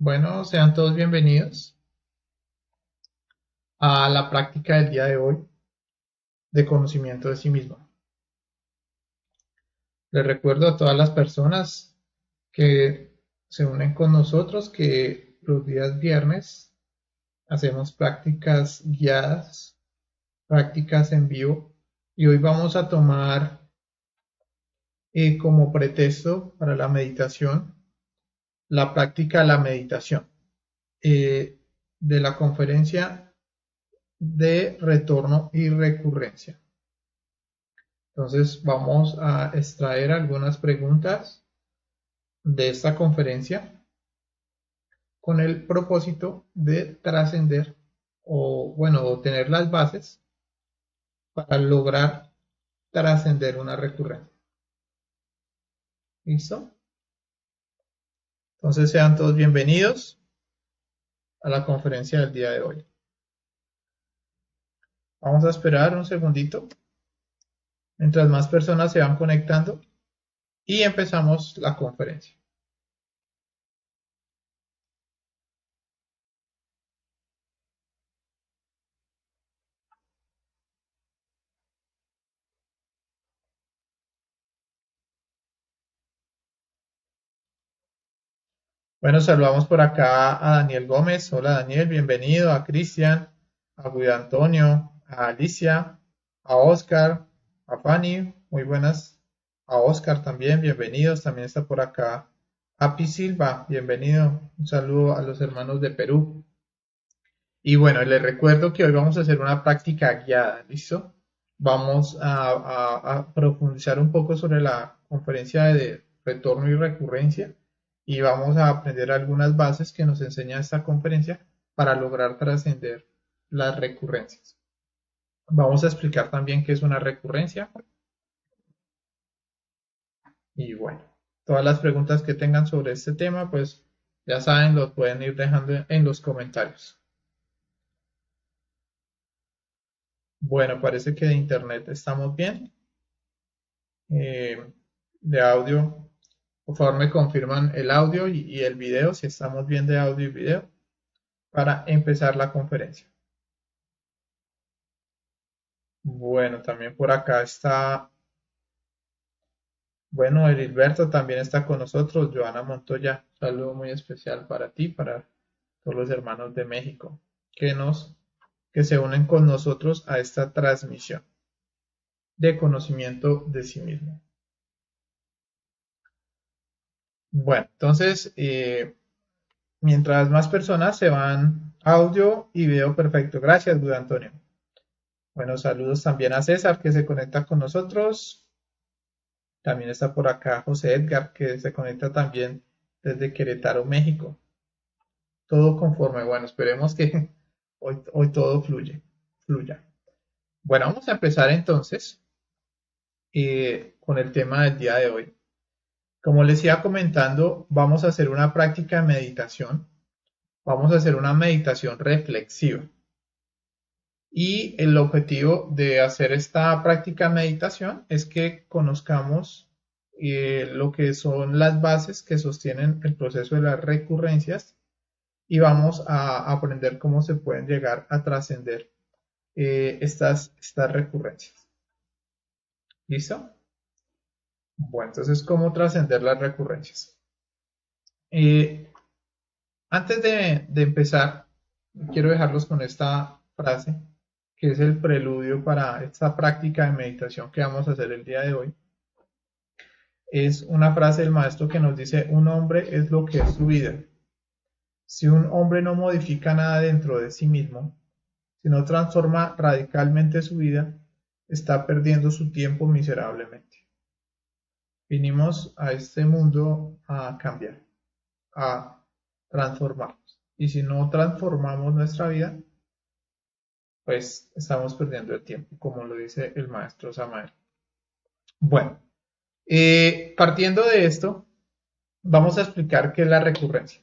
Bueno, sean todos bienvenidos a la práctica del día de hoy de conocimiento de sí mismo. Les recuerdo a todas las personas que se unen con nosotros que los días viernes hacemos prácticas guiadas, prácticas en vivo, y hoy vamos a tomar como pretexto para la meditación la práctica de la meditación eh, de la conferencia de retorno y recurrencia. Entonces vamos a extraer algunas preguntas de esta conferencia con el propósito de trascender o, bueno, tener las bases para lograr trascender una recurrencia. ¿Listo? Entonces sean todos bienvenidos a la conferencia del día de hoy. Vamos a esperar un segundito mientras más personas se van conectando y empezamos la conferencia. Bueno, saludamos por acá a Daniel Gómez. Hola Daniel, bienvenido. A Cristian, a Guido Antonio, a Alicia, a Oscar, a Fanny, muy buenas. A Oscar también, bienvenidos. También está por acá Api Silva, bienvenido. Un saludo a los hermanos de Perú. Y bueno, les recuerdo que hoy vamos a hacer una práctica guiada, ¿listo? Vamos a profundizar un poco sobre la conferencia de retorno y recurrencia y vamos a aprender algunas bases que nos enseña esta conferencia para lograr trascender las recurrencias. Vamos a explicar también qué es una recurrencia y bueno, todas las preguntas que tengan sobre este tema, pues ya saben, lo pueden ir dejando en los comentarios. Bueno, parece que de internet estamos bien. De audio, por favor me confirman el audio y el video, si estamos bien de audio y video, para empezar la conferencia. Bueno, también por acá está, bueno, Edilberto también está con nosotros, Joana Montoya, un saludo muy especial para ti, para todos los hermanos de México que se unen con nosotros a esta transmisión de conocimiento de sí mismo. Bueno, entonces, mientras más personas se van, audio y video perfecto. Gracias, Luis Antonio. Bueno, saludos también a César que se conecta con nosotros. También está por acá José Edgar que se conecta también desde Querétaro, México. Todo conforme. Bueno, esperemos que hoy todo fluya. Bueno, vamos a empezar entonces con el tema del día de hoy. Como les iba comentando, vamos a hacer una práctica de meditación. Vamos a hacer una meditación reflexiva. Y el objetivo de hacer esta práctica de meditación es que conozcamos lo que son las bases que sostienen el proceso de las recurrencias y vamos a aprender cómo se pueden llegar a trascender estas recurrencias. ¿Listo? Bueno, entonces, ¿cómo trascender las recurrencias? Eh, Antes de empezar, quiero dejarlos con esta frase, que es el preludio para esta práctica de meditación que vamos a hacer el día de hoy. Es una frase del maestro que nos dice, un hombre es lo que es su vida. Si un hombre no modifica nada dentro de sí mismo, si no transforma radicalmente su vida, está perdiendo su tiempo miserablemente. Vinimos a este mundo a cambiar, a transformarnos. Y si no transformamos nuestra vida, pues estamos perdiendo el tiempo, como lo dice el maestro Samael. Bueno, partiendo de esto, vamos a explicar qué es la recurrencia.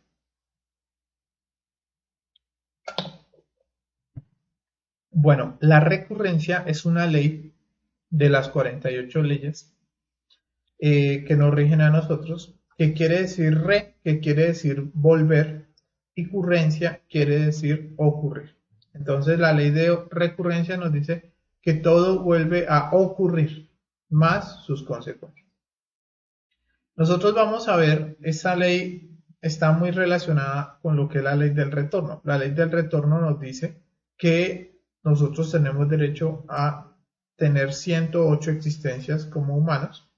Bueno, la recurrencia es una ley de las 48 leyes que nos rigen a nosotros, que quiere decir que quiere decir volver, recurrencia quiere decir ocurrir. Entonces la ley de recurrencia nos dice que todo vuelve a ocurrir, más sus consecuencias. Nosotros vamos a ver, esa ley está muy relacionada con lo que es la ley del retorno. La ley del retorno nos dice que nosotros tenemos derecho a tener 108 existencias como humanos.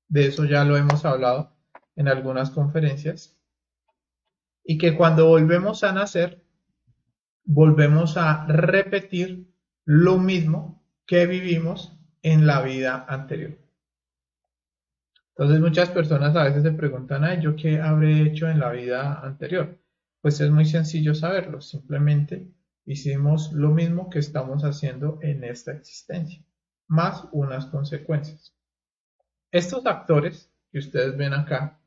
De eso ya lo hemos hablado en algunas conferencias. Y que cuando volvemos a nacer, volvemos a repetir lo mismo que vivimos en la vida anterior. Entonces muchas personas a veces se preguntan, ay, ¿yo qué habré hecho en la vida anterior? Pues es muy sencillo saberlo, simplemente hicimos lo mismo que estamos haciendo en esta existencia, más unas consecuencias. Estos actores que ustedes ven acá,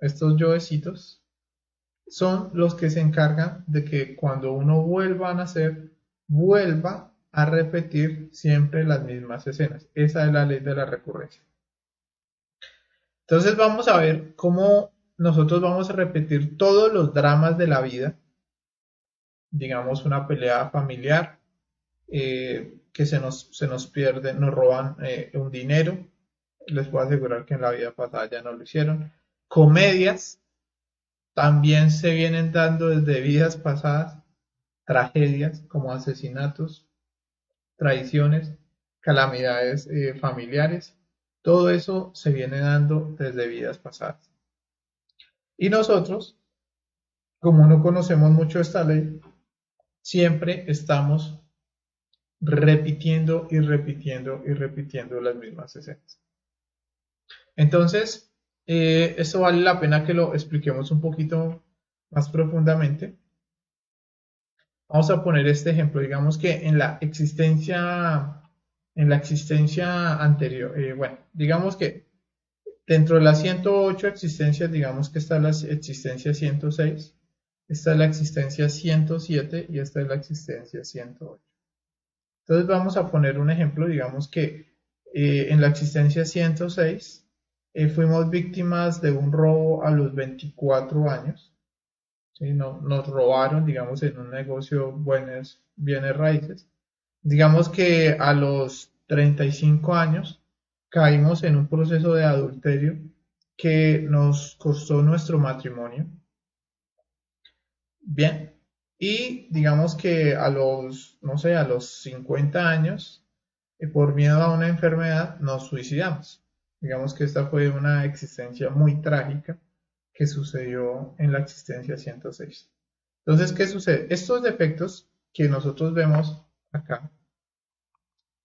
estos yoecitos, son los que se encargan de que cuando uno vuelva a nacer, vuelva a repetir siempre las mismas escenas. Esa es la ley de la recurrencia. Entonces vamos a ver cómo nosotros vamos a repetir todos los dramas de la vida, digamos una pelea familiar, que se nos pierde, nos roban un dinero, les puedo asegurar que en la vida pasada ya no lo hicieron. Comedias también se vienen dando desde vidas pasadas, tragedias como asesinatos, traiciones, calamidades familiares, todo eso se viene dando desde vidas pasadas. Y nosotros, como no conocemos mucho esta ley, siempre estamos repitiendo y repitiendo y repitiendo las mismas escenas. Entonces, esto vale la pena que lo expliquemos un poquito más profundamente. Vamos a poner este ejemplo, digamos que en la existencia anterior, bueno, digamos que dentro de las 108 existencias, digamos que está la existencia 106, esta es la existencia 107 y esta es la existencia 108. Entonces vamos a poner un ejemplo, digamos que en la existencia 106 fuimos víctimas de un robo a los 24 años. ¿Sí? Nos robaron, digamos, en un negocio bienes raíces. Digamos que a los 35 años caímos en un proceso de adulterio que nos costó nuestro matrimonio. Bien, y digamos que a los, no sé, a los 50 años, por miedo a una enfermedad, nos suicidamos. Digamos que esta fue una existencia muy trágica que sucedió en la existencia 106. Entonces, ¿qué sucede? Estos defectos que nosotros vemos acá,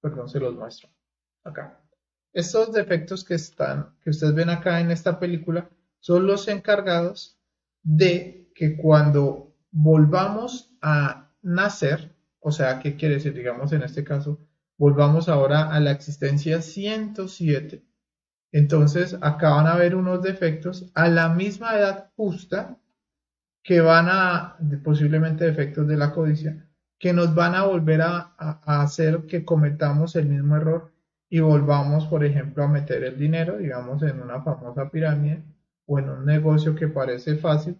perdón, se los muestro acá. Estos defectos que ustedes ven acá en esta película, son los encargados de que cuando volvamos a nacer, o sea, ¿qué quiere decir? Digamos en este caso, volvamos ahora a la existencia 107. Entonces, acá van a haber unos defectos a la misma edad justa que van a, posiblemente defectos de la codicia, que nos van a volver a hacer que cometamos el mismo error y volvamos, por ejemplo, a meter el dinero, digamos, en una famosa pirámide o en un negocio que parece fácil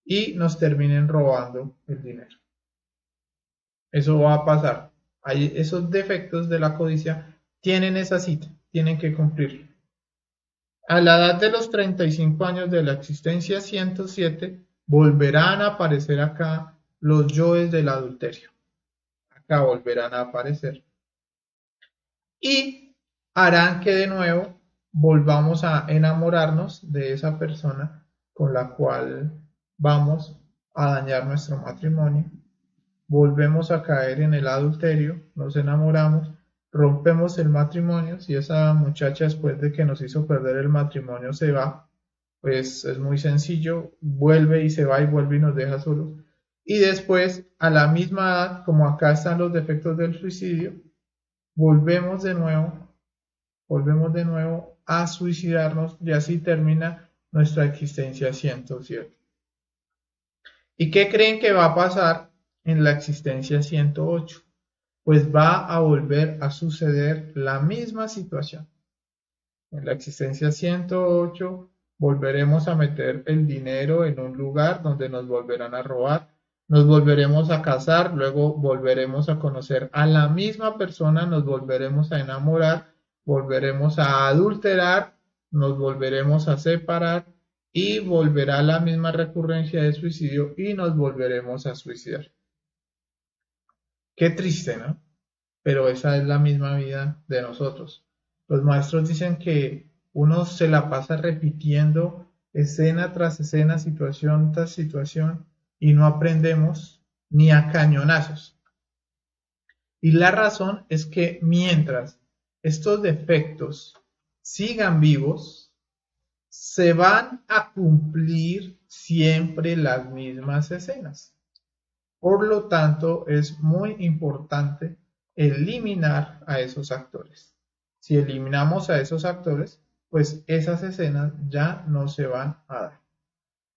y nos terminen robando el dinero. Eso va a pasar. Esos defectos de la codicia tienen esa cita, tienen que cumplir. A la edad de los 35 años de la existencia 107, volverán a aparecer acá los yoes del adulterio. Acá volverán a aparecer. Y harán que de nuevo volvamos a enamorarnos de esa persona con la cual vamos a dañar nuestro matrimonio. Volvemos a caer en el adulterio, nos enamoramos, rompemos el matrimonio. Si esa muchacha después de que nos hizo perder el matrimonio se va, pues es muy sencillo, vuelve y se va y vuelve y nos deja solos. Y después, a la misma edad, como acá están los defectos del suicidio, volvemos de nuevo a suicidarnos y así termina nuestra existencia 107. ¿Y qué creen que va a pasar en la existencia 108? Pues va a volver a suceder la misma situación. En la existencia 108 volveremos a meter el dinero en un lugar donde nos volverán a robar, nos volveremos a casar, luego volveremos a conocer a la misma persona, nos volveremos a enamorar, volveremos a adulterar, nos volveremos a separar y volverá la misma recurrencia de suicidio y nos volveremos a suicidar. Qué triste, ¿no? Pero esa es la misma vida de nosotros. Los maestros dicen que uno se la pasa repitiendo escena tras escena, situación tras situación, y no aprendemos ni a cañonazos. Y la razón es que mientras estos defectos sigan vivos, se van a cumplir siempre las mismas escenas. Por lo tanto, es muy importante eliminar a esos actores. Si eliminamos a esos actores, pues esas escenas ya no se van a dar.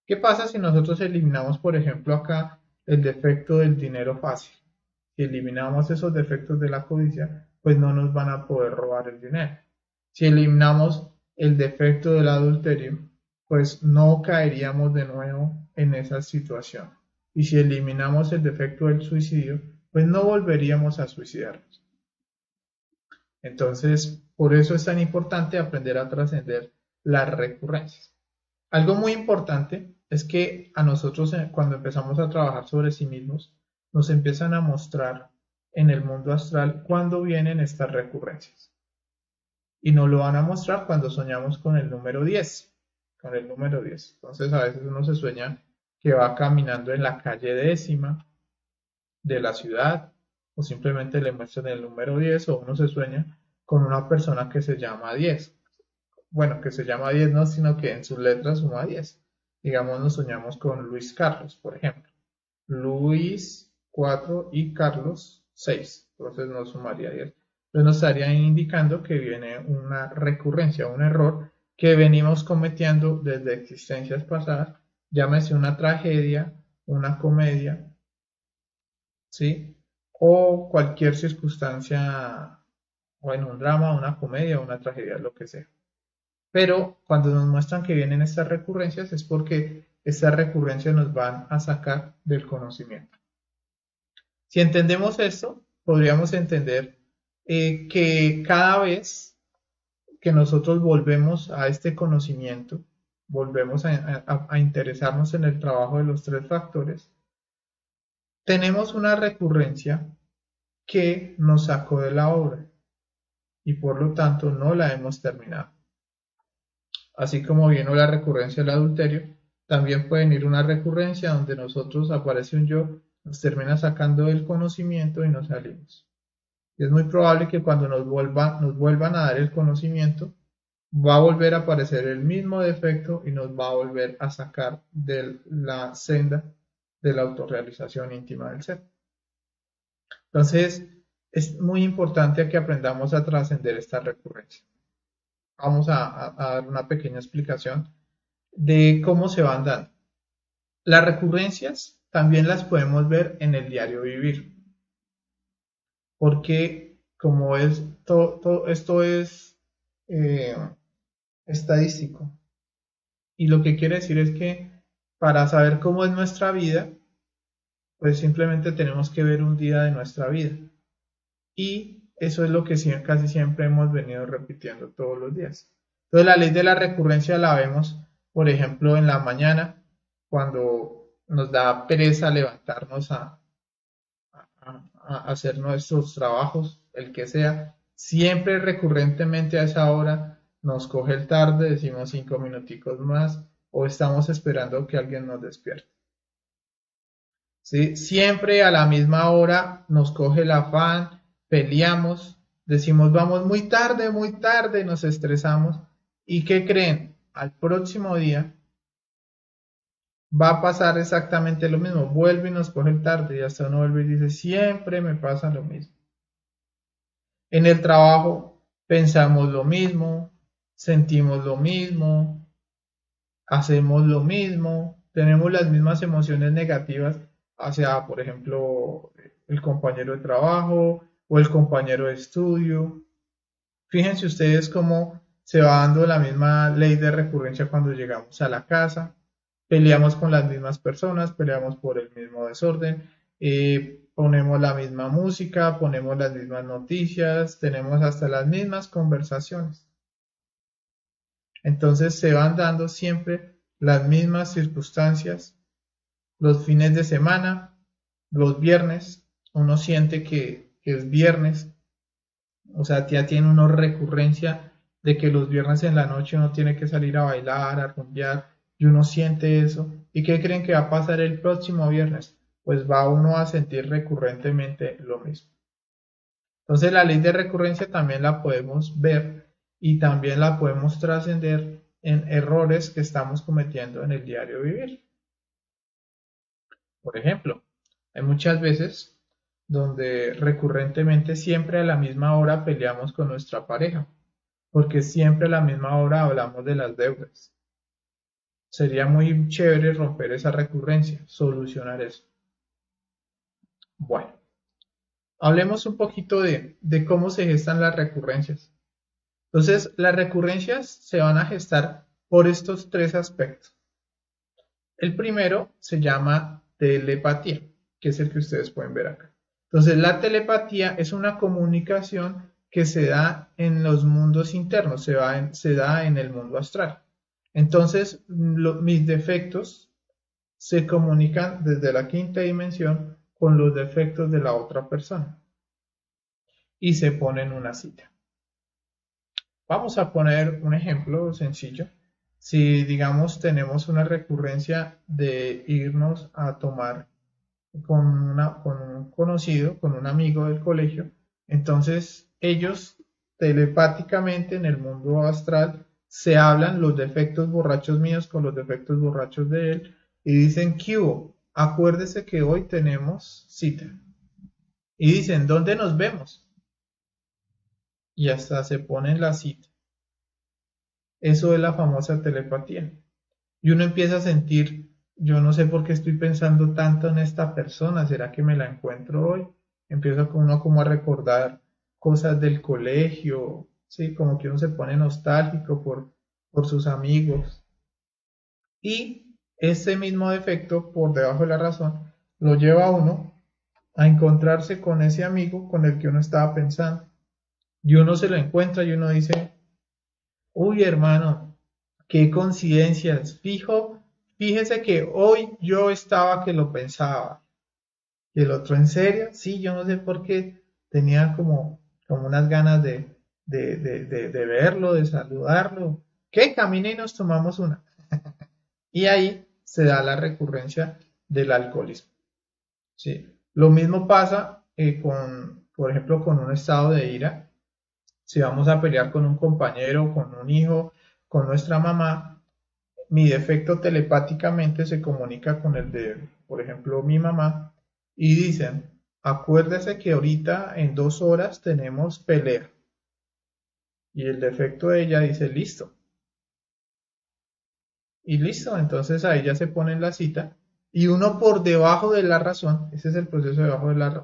¿Qué pasa si nosotros eliminamos, por ejemplo, acá el defecto del dinero fácil? Si eliminamos esos defectos de la codicia, pues no nos van a poder robar el dinero. Si eliminamos el defecto del adulterio, pues no caeríamos de nuevo en esa situación. Y si eliminamos el defecto del suicidio, pues no volveríamos a suicidarnos. Entonces, por eso es tan importante aprender a trascender las recurrencias. Algo muy importante es que a nosotros cuando empezamos a trabajar sobre sí mismos, nos empiezan a mostrar en el mundo astral cuándo vienen estas recurrencias. Y nos lo van a mostrar cuando soñamos con el número 10. Con el número 10. Entonces a veces uno se sueña que va caminando en la calle décima de la ciudad o simplemente le muestran el número 10 o uno se sueña con una persona que se llama 10. Bueno, que se llama 10 no, sino que en sus letras suma 10. Digamos, nos soñamos con Luis Carlos, por ejemplo. Luis 4 y Carlos 6. Entonces nos sumaría 10. Entonces nos estaría indicando que viene una recurrencia, un error que venimos cometiendo desde existencias pasadas, llámese una tragedia, una comedia, ¿sí? O cualquier circunstancia, bueno, un drama, una comedia, una tragedia, lo que sea. Pero cuando nos muestran que vienen estas recurrencias es porque estas recurrencias nos van a sacar del conocimiento. Si entendemos esto, podríamos entender que cada vez que nosotros volvemos a este conocimiento, volvemos a interesarnos en el trabajo de los tres factores, tenemos una recurrencia que nos sacó de la obra y por lo tanto no la hemos terminado. Así como vino la recurrencia del adulterio, también puede venir una recurrencia donde nosotros aparece un yo, nos termina sacando del conocimiento y nos salimos. Y es muy probable que cuando nos vuelvan a dar el conocimiento, va a volver a aparecer el mismo defecto y nos va a volver a sacar de la senda de la autorrealización íntima del ser. Entonces, es muy importante que aprendamos a trascender esta recurrencia. Vamos a dar una pequeña explicación de cómo se van dando. Las recurrencias también las podemos ver en el diario vivir, porque como es esto es eh, estadístico, y lo que quiere decir es que para saber cómo es nuestra vida, pues simplemente tenemos que ver un día de nuestra vida. Y eso es lo que casi siempre hemos venido repitiendo todos los días. Entonces la ley de la recurrencia la vemos, por ejemplo, en la mañana, cuando nos da pereza levantarnos a hacer nuestros trabajos, el que sea. Siempre recurrentemente a esa hora nos coge el tarde, decimos 5 minuticos más o estamos esperando que alguien nos despierte. ¿Sí? Siempre a la misma hora nos coge el afán, peleamos, decimos vamos muy tarde, nos estresamos. ¿Y qué creen? Al próximo día va a pasar exactamente lo mismo. Vuelve y nos coge el tarde y hasta uno vuelve y dice, siempre me pasa lo mismo. En el trabajo pensamos lo mismo, sentimos lo mismo, hacemos lo mismo, tenemos las mismas emociones negativas hacia, por ejemplo, el compañero de trabajo o el compañero de estudio. Fíjense ustedes cómo se va dando la misma ley de recurrencia cuando llegamos a la casa, peleamos con las mismas personas, peleamos por el mismo desorden, ponemos la misma música, ponemos las mismas noticias, tenemos hasta las mismas conversaciones. Entonces se van dando siempre las mismas circunstancias, los fines de semana, los viernes, uno siente que es viernes, o sea, ya tiene una recurrencia de que los viernes en la noche uno tiene que salir a bailar, a rumbear, y uno siente eso. ¿Y qué creen que va a pasar el próximo viernes? Pues va uno a sentir recurrentemente lo mismo. Entonces la ley de recurrencia también la podemos ver y también la podemos trascender en errores que estamos cometiendo en el diario vivir. Por ejemplo, hay muchas veces donde recurrentemente siempre a la misma hora peleamos con nuestra pareja, porque siempre a la misma hora hablamos de las deudas. Sería muy chévere romper esa recurrencia, solucionar eso. Bueno, hablemos un poquito de cómo se gestan las recurrencias. Entonces, las recurrencias se van a gestar por estos tres aspectos. El primero se llama telepatía, que es el que ustedes pueden ver acá. Entonces, la telepatía es una comunicación que se da en los mundos internos, se da en el mundo astral. Entonces, mis defectos se comunican desde la quinta dimensión con los defectos de la otra persona y se ponen una cita. Vamos a poner un ejemplo sencillo. Si, digamos, tenemos una recurrencia de irnos a tomar con un conocido, con un amigo del colegio, entonces ellos telepáticamente en el mundo astral se hablan los defectos borrachos míos con los defectos borrachos de él y dicen, ¿qué hubo? Acuérdese que hoy tenemos cita. Y dicen, ¿dónde nos vemos? Y hasta se ponen la cita. Eso es la famosa telepatía. Y uno empieza a sentir, yo no sé por qué estoy pensando tanto en esta persona, ¿será que me la encuentro hoy? Empieza uno como a recordar cosas del colegio, sí, como que uno se pone nostálgico por sus amigos. Y ese mismo defecto, por debajo de la razón, lo lleva a uno a encontrarse con ese amigo con el que uno estaba pensando. Y uno se lo encuentra y uno dice, uy, hermano, qué coincidencias. Fíjese que hoy yo estaba que lo pensaba. Y el otro, ¿en serio? Sí, yo no sé por qué tenía como unas ganas de verlo, de saludarlo. ¿Qué? Camine y nos tomamos una. Y ahí se da la recurrencia del alcoholismo. ¿Sí? Lo mismo pasa por ejemplo, con un estado de ira. Si vamos a pelear con un compañero, con un hijo, con nuestra mamá, mi defecto telepáticamente se comunica con el de, por ejemplo, mi mamá y dicen, acuérdese que ahorita en 2 horas tenemos pelea. Y el defecto de ella dice, listo. Y listo, entonces ahí ya se pone en la cita y uno por debajo de la razón, ese es el proceso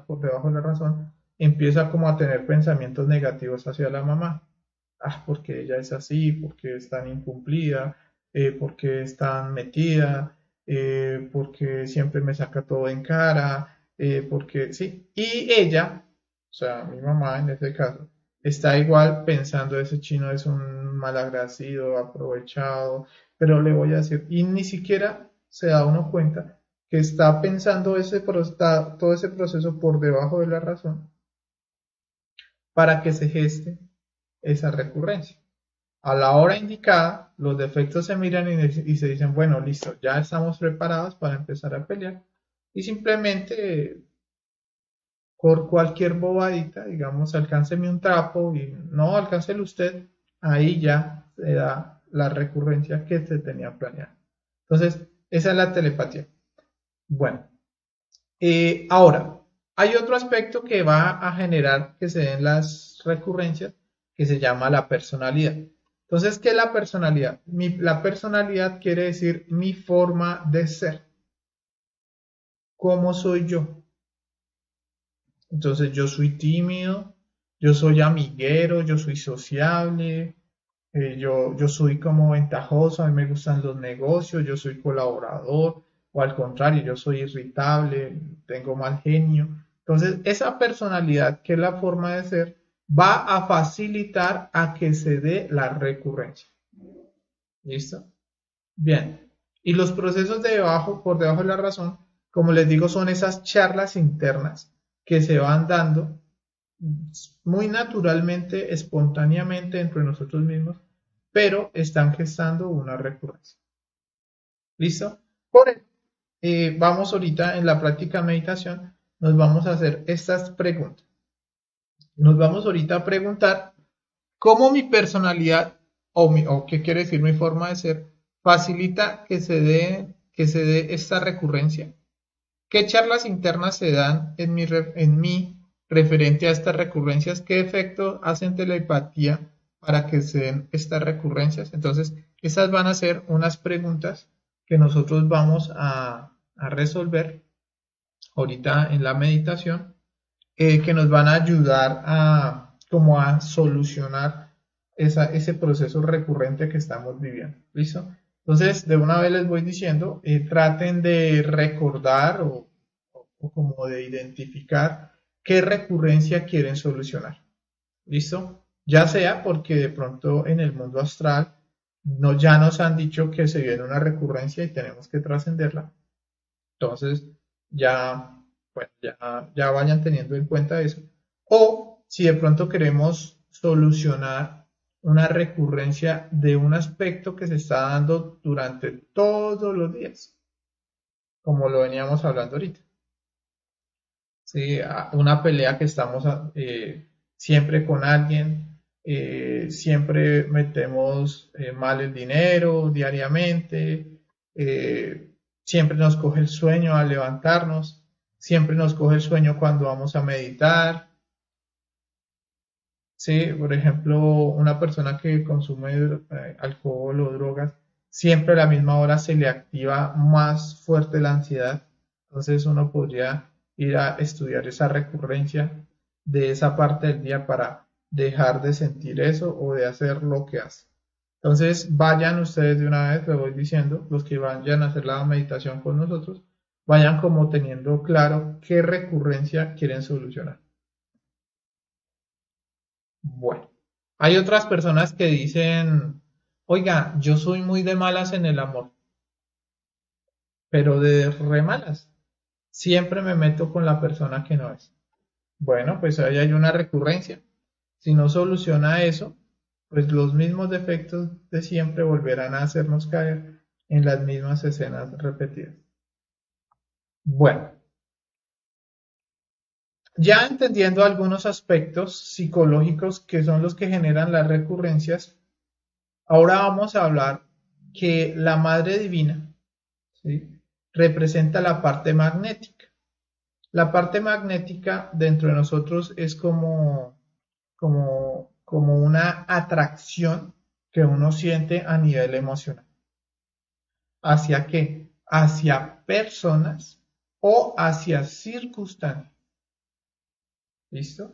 por debajo de la razón, empieza como a tener pensamientos negativos hacia la mamá. Ah, porque ella es así, porque es tan incumplida, porque es tan metida, porque siempre me saca todo en cara, porque sí. Y ella, o sea, mi mamá en este caso, está igual pensando ese chino es un malagradecido, aprovechado, pero le voy a decir, y ni siquiera se da uno cuenta que está pensando todo ese proceso por debajo de la razón para que se geste esa recurrencia. A la hora indicada, los defectos se miran y se dicen, bueno, listo, ya estamos preparados para empezar a pelear. Y simplemente por cualquier bobadita, digamos, alcánceme un trapo y no, alcáncelo usted, ahí ya se da la recurrencia que se tenía planeada. Entonces, esa es la telepatía. Bueno, ahora, hay otro aspecto que va a generar que se den las recurrencias que se llama la personalidad. Entonces, ¿qué es la personalidad? La personalidad quiere decir mi forma de ser. ¿Cómo soy yo? Entonces, yo soy tímido, yo soy amiguero, yo soy sociable, yo soy como ventajoso, a mí me gustan los negocios, yo soy colaborador, o al contrario, yo soy irritable, tengo mal genio. Entonces, esa personalidad, que es la forma de ser, va a facilitar a que se dé la recurrencia. ¿Listo? Bien. Y los procesos de debajo, por debajo de la razón, como les digo, son esas charlas internas que se van dando muy naturalmente, espontáneamente entre nosotros mismos, pero están gestando una recurrencia. ¿Listo? Por eso, vamos ahorita en la práctica de meditación, nos vamos a hacer estas preguntas. Nos vamos ahorita a preguntar cómo mi personalidad o qué quiere decir mi forma de ser facilita que se dé esta recurrencia. ¿Qué charlas internas se dan en mí referente a estas recurrencias? ¿Qué efecto hacen telepatía para que se den estas recurrencias? Entonces, esas van a ser unas preguntas que nosotros vamos a resolver ahorita en la meditación, que nos van a ayudar como a solucionar ese proceso recurrente que estamos viviendo. ¿Listo? Entonces, de una vez les voy diciendo, traten de recordar o como de identificar qué recurrencia quieren solucionar. ¿Listo? Ya sea porque de pronto en el mundo astral ya nos han dicho que se viene una recurrencia y tenemos que trascenderla. Entonces, ya, bueno, ya vayan teniendo en cuenta eso. O si de pronto queremos solucionar una recurrencia de un aspecto que se está dando durante todos los días, como lo veníamos hablando ahorita. ¿Sí? Una pelea que estamos siempre con alguien, siempre metemos mal el dinero diariamente, siempre nos coge el sueño al levantarnos, siempre nos coge el sueño cuando vamos a meditar. Sí, por ejemplo, una persona que consume alcohol o drogas, siempre a la misma hora se le activa más fuerte la ansiedad. Entonces uno podría ir a estudiar esa recurrencia de esa parte del día para dejar de sentir eso o de hacer lo que hace. Entonces vayan ustedes de una vez, lo voy diciendo, los que vayan a hacer la meditación con nosotros, vayan como teniendo claro qué recurrencia quieren solucionar. Bueno, hay otras personas que dicen, oiga, yo soy muy de malas en el amor, pero de re malas. Siempre me meto con la persona que no es. Bueno, pues ahí hay una recurrencia. Si no soluciona eso, pues los mismos defectos de siempre volverán a hacernos caer en las mismas escenas repetidas. Bueno, ya entendiendo algunos aspectos psicológicos que son los que generan las recurrencias, ahora vamos a hablar que la Madre Divina, ¿sí?, representa la parte magnética. La parte magnética dentro de nosotros es como una atracción que uno siente a nivel emocional. ¿Hacia qué? Hacia personas o hacia circunstancias. ¿Listo?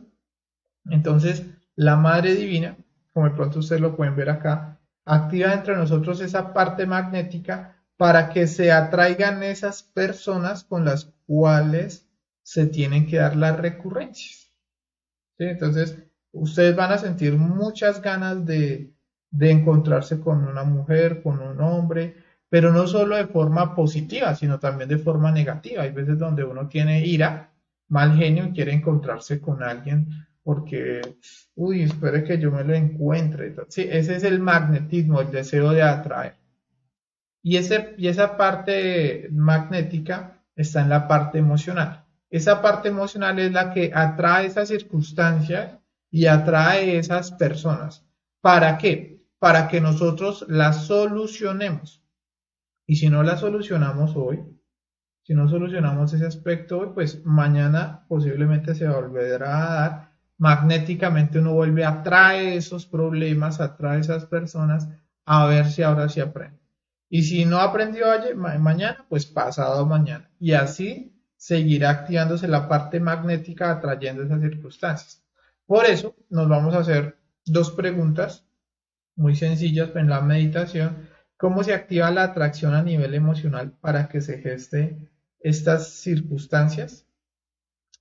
Entonces, la Madre Divina, como de pronto ustedes lo pueden ver acá, activa entre nosotros esa parte magnética para que se atraigan esas personas con las cuales se tienen que dar las recurrencias. ¿Sí? Entonces, ustedes van a sentir muchas ganas de encontrarse con una mujer, con un hombre, pero no solo de forma positiva, sino también de forma negativa. Hay veces donde uno tiene ira, mal genio y quiere encontrarse con alguien porque, uy, espere que yo me lo encuentre. Sí, ese es el magnetismo, el deseo de atraer. Y esa parte magnética está en la parte emocional. Esa parte emocional es la que atrae esas circunstancias y atrae esas personas. ¿Para qué? Para que nosotros las solucionemos. Y si no las solucionamos hoy, si no solucionamos ese aspecto hoy, pues mañana posiblemente se volverá a dar. Magnéticamente uno vuelve a atraer esos problemas, atrae esas personas, a ver si ahora sí aprende. Y si no aprendió ayer, mañana, pues pasado mañana. Y así seguirá activándose la parte magnética atrayendo esas circunstancias. Por eso nos vamos a hacer dos preguntas muy sencillas en la meditación, cómo se activa la atracción a nivel emocional para que se geste estas circunstancias.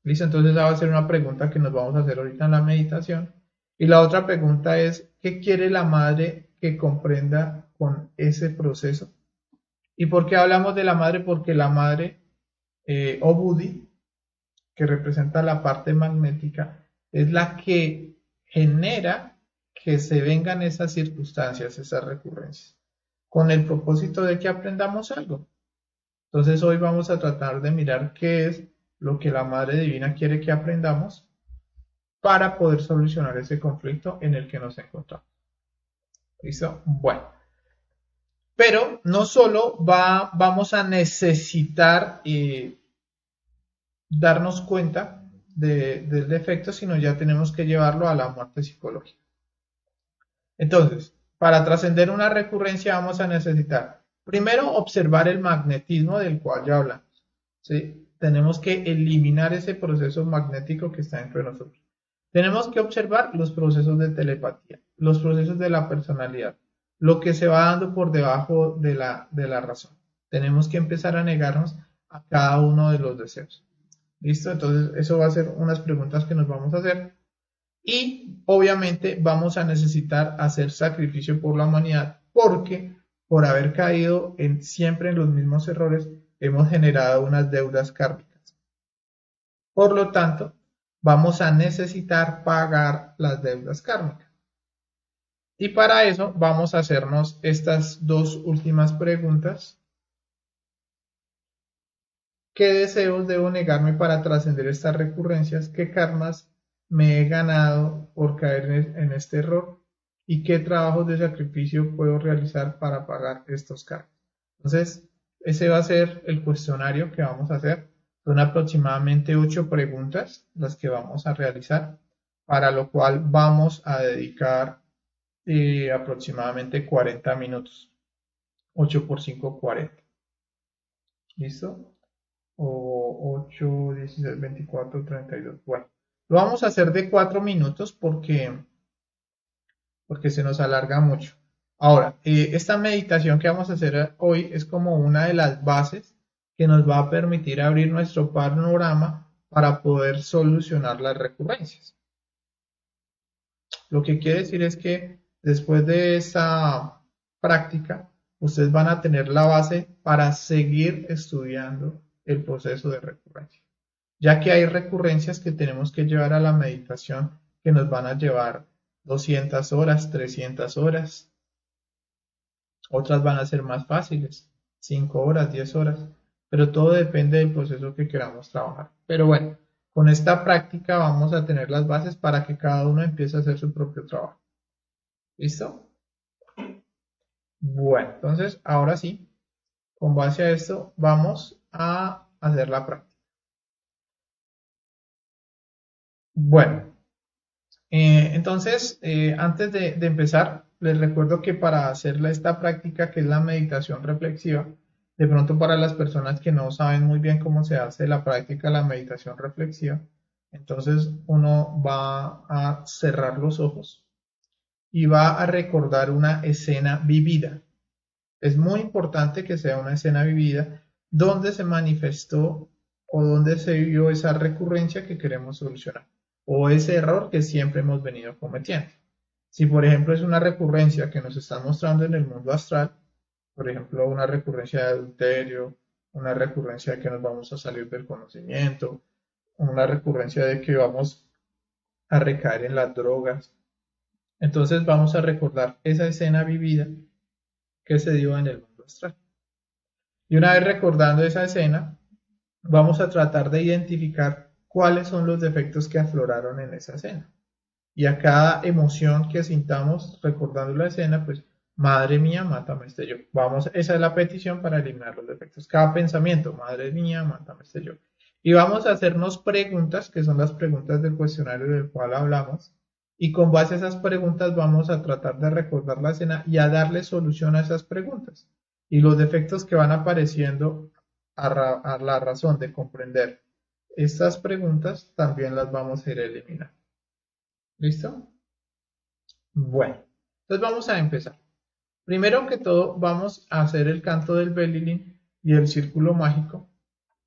Listo, entonces esa va a ser una pregunta que nos vamos a hacer ahorita en la meditación. Y la otra pregunta es, ¿qué quiere la madre que comprenda con ese proceso? ¿Y por qué hablamos de la madre? Porque la madre, o Budi, que representa la parte magnética, es la que genera que se vengan esas circunstancias, esas recurrencias, con el propósito de que aprendamos algo. Entonces hoy vamos a tratar de mirar qué es lo que la Madre Divina quiere que aprendamos para poder solucionar ese conflicto en el que nos encontramos. ¿Listo? Bueno, pero no solo vamos a necesitar darnos cuenta del defecto, sino ya tenemos que llevarlo a la muerte psicológica. Entonces, para trascender una recurrencia vamos a necesitar, primero, observar el magnetismo del cual ya hablamos. ¿Sí? Tenemos que eliminar ese proceso magnético que está dentro de nosotros. Tenemos que observar los procesos de telepatía, los procesos de la personalidad, lo que se va dando por debajo de la razón. Tenemos que empezar a negarnos a cada uno de los deseos. ¿Listo? Entonces, eso va a ser unas preguntas que nos vamos a hacer. Y obviamente vamos a necesitar hacer sacrificio por la humanidad porque por haber caído siempre en los mismos errores hemos generado unas deudas kármicas. Por lo tanto, vamos a necesitar pagar las deudas kármicas. Y para eso vamos a hacernos estas dos últimas preguntas. ¿Qué deseos debo negarme para trascender estas recurrencias? ¿Qué karmas me he ganado por caer en este error? ¿Y qué trabajos de sacrificio puedo realizar para pagar estos karmas? Entonces, ese va a ser el cuestionario que vamos a hacer. Son aproximadamente 8 preguntas las que vamos a realizar, para lo cual vamos a dedicar aproximadamente 40 minutos. 8 por 5, 40. ¿Listo? O 8, 16, 24, 32. Bueno, lo vamos a hacer de 4 minutos porque se nos alarga mucho. Ahora, esta meditación que vamos a hacer hoy es como una de las bases que nos va a permitir abrir nuestro panorama para poder solucionar las recurrencias. Lo que quiere decir es que después de esta práctica, ustedes van a tener la base para seguir estudiando el proceso de recurrencia, ya que hay recurrencias que tenemos que llevar a la meditación que nos van a llevar 200 horas, 300 horas, otras van a ser más fáciles, 5 horas, 10 horas, pero todo depende del proceso que queramos trabajar. Pero bueno, con esta práctica vamos a tener las bases para que cada uno empiece a hacer su propio trabajo. ¿Listo? Bueno, entonces ahora sí, con base a esto vamos a hacer la práctica. Bueno, entonces antes de empezar, les recuerdo que para hacer esta práctica, que es la meditación reflexiva, de pronto para las personas que no saben muy bien cómo se hace la práctica de la meditación reflexiva, entonces uno va a cerrar los ojos y va a recordar una escena vivida. Es muy importante que sea una escena vivida donde se manifestó o donde se vio esa recurrencia que queremos solucionar o ese error que siempre hemos venido cometiendo. Si por ejemplo es una recurrencia que nos están mostrando en el mundo astral, por ejemplo una recurrencia de adulterio, una recurrencia de que nos vamos a salir del conocimiento, una recurrencia de que vamos a recaer en las drogas, entonces vamos a recordar esa escena vivida que se dio en el mundo astral. Y una vez recordando esa escena, vamos a tratar de identificar cuáles son los defectos que afloraron en esa escena. Y a cada emoción que sintamos recordando la escena, pues, madre mía, mátame este yo. Vamos, esa es la petición para eliminar los defectos. Cada pensamiento, madre mía, mátame este yo. Y vamos a hacernos preguntas, que son las preguntas del cuestionario del cual hablamos. Y con base a esas preguntas vamos a tratar de recordar la escena y a darle solución a esas preguntas. Y los defectos que van apareciendo a la razón de comprender estas preguntas también las vamos a ir a eliminar. ¿Listo? Bueno. Entonces vamos a empezar. Primero que todo, vamos a hacer el canto del Belilín y el círculo mágico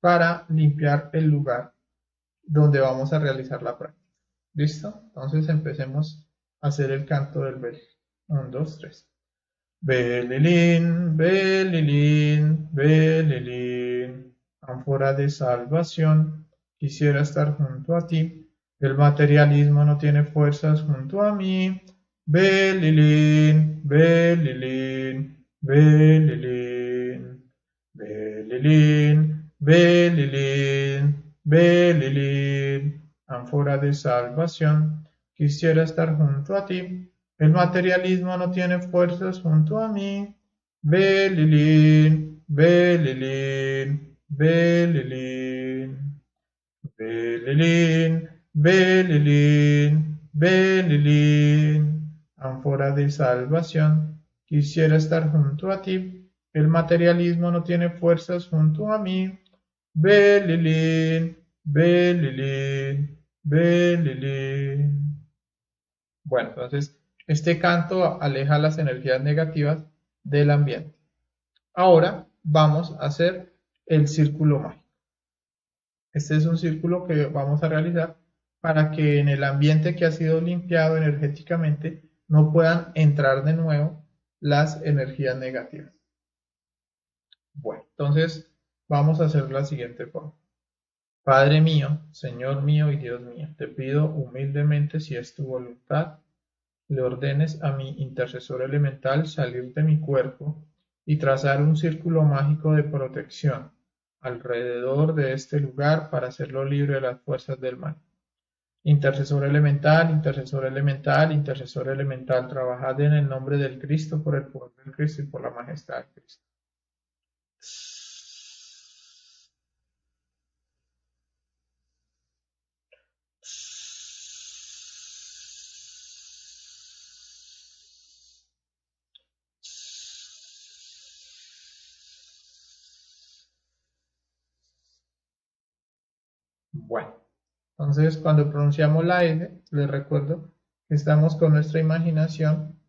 para limpiar el lugar donde vamos a realizar la práctica. ¿Listo? Entonces empecemos a hacer el canto del Belilín. 1, 2, 3. Belilín, Belilín, Belilín, ánfora de salvación, quisiera estar junto a ti. El materialismo no tiene fuerzas junto a mí. Belilín, Belilín, Belilín, Belilín, Belilín, Belilín, ánfora de salvación, quisiera estar junto a ti. El materialismo no tiene fuerzas junto a mí. Belilín, Belilín, Belilín, Belilín, Belilín, Belilín, ánfora de salvación, quisiera estar junto a ti. El materialismo no tiene fuerzas junto a mí. Belilín, Belilín, Belilín. Bueno, entonces este canto aleja las energías negativas del ambiente. Ahora vamos a hacer el círculo mágico. Este es un círculo que vamos a realizar para que en el ambiente que ha sido limpiado energéticamente no puedan entrar de nuevo las energías negativas. Bueno, entonces vamos a hacer la siguiente forma. Padre mío, Señor mío y Dios mío, te pido humildemente, si es tu voluntad, le ordenes a mi intercesor elemental salir de mi cuerpo y trazar un círculo mágico de protección alrededor de este lugar para hacerlo libre de las fuerzas del mal. Intercesor elemental, intercesor elemental, intercesor elemental, trabajad en el nombre del Cristo, por el poder del Cristo y por la majestad del Cristo. Bueno, entonces cuando pronunciamos la S, les recuerdo que estamos con nuestra imaginación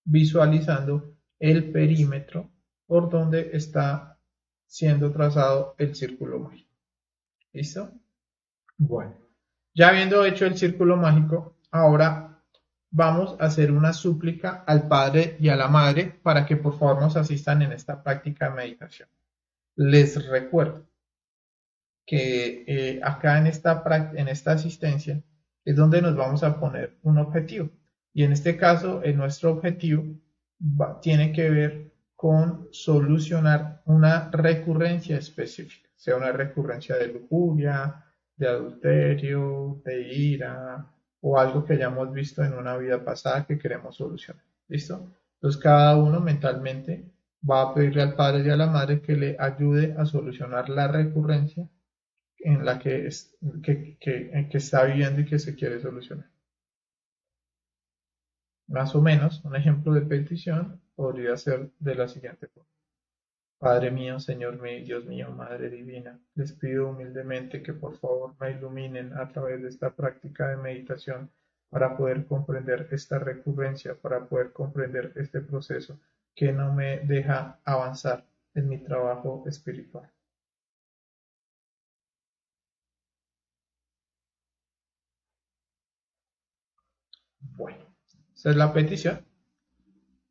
visualizando el perímetro por donde está siendo trazado el círculo mágico. ¿Listo? Bueno, ya habiendo hecho el círculo mágico, ahora vamos a hacer una súplica al Padre y a la Madre para que por favor nos asistan en esta práctica de meditación. Les recuerdo que acá en esta asistencia es donde nos vamos a poner un objetivo. Y en este caso, nuestro objetivo tiene que ver con solucionar una recurrencia específica, sea una recurrencia de lujuria, de adulterio, de ira o algo que hayamos visto en una vida pasada que queremos solucionar. ¿Listo? Entonces cada uno mentalmente va a pedirle al padre y a la madre que le ayude a solucionar la recurrencia en la que está viviendo y que se quiere solucionar. Más o menos, un ejemplo de petición podría ser de la siguiente forma. Padre mío, Señor mío, Dios mío, Madre Divina, les pido humildemente que por favor me iluminen a través de esta práctica de meditación para poder comprender esta recurrencia, para poder comprender este proceso que no me deja avanzar en mi trabajo espiritual. Bueno, esa es la petición.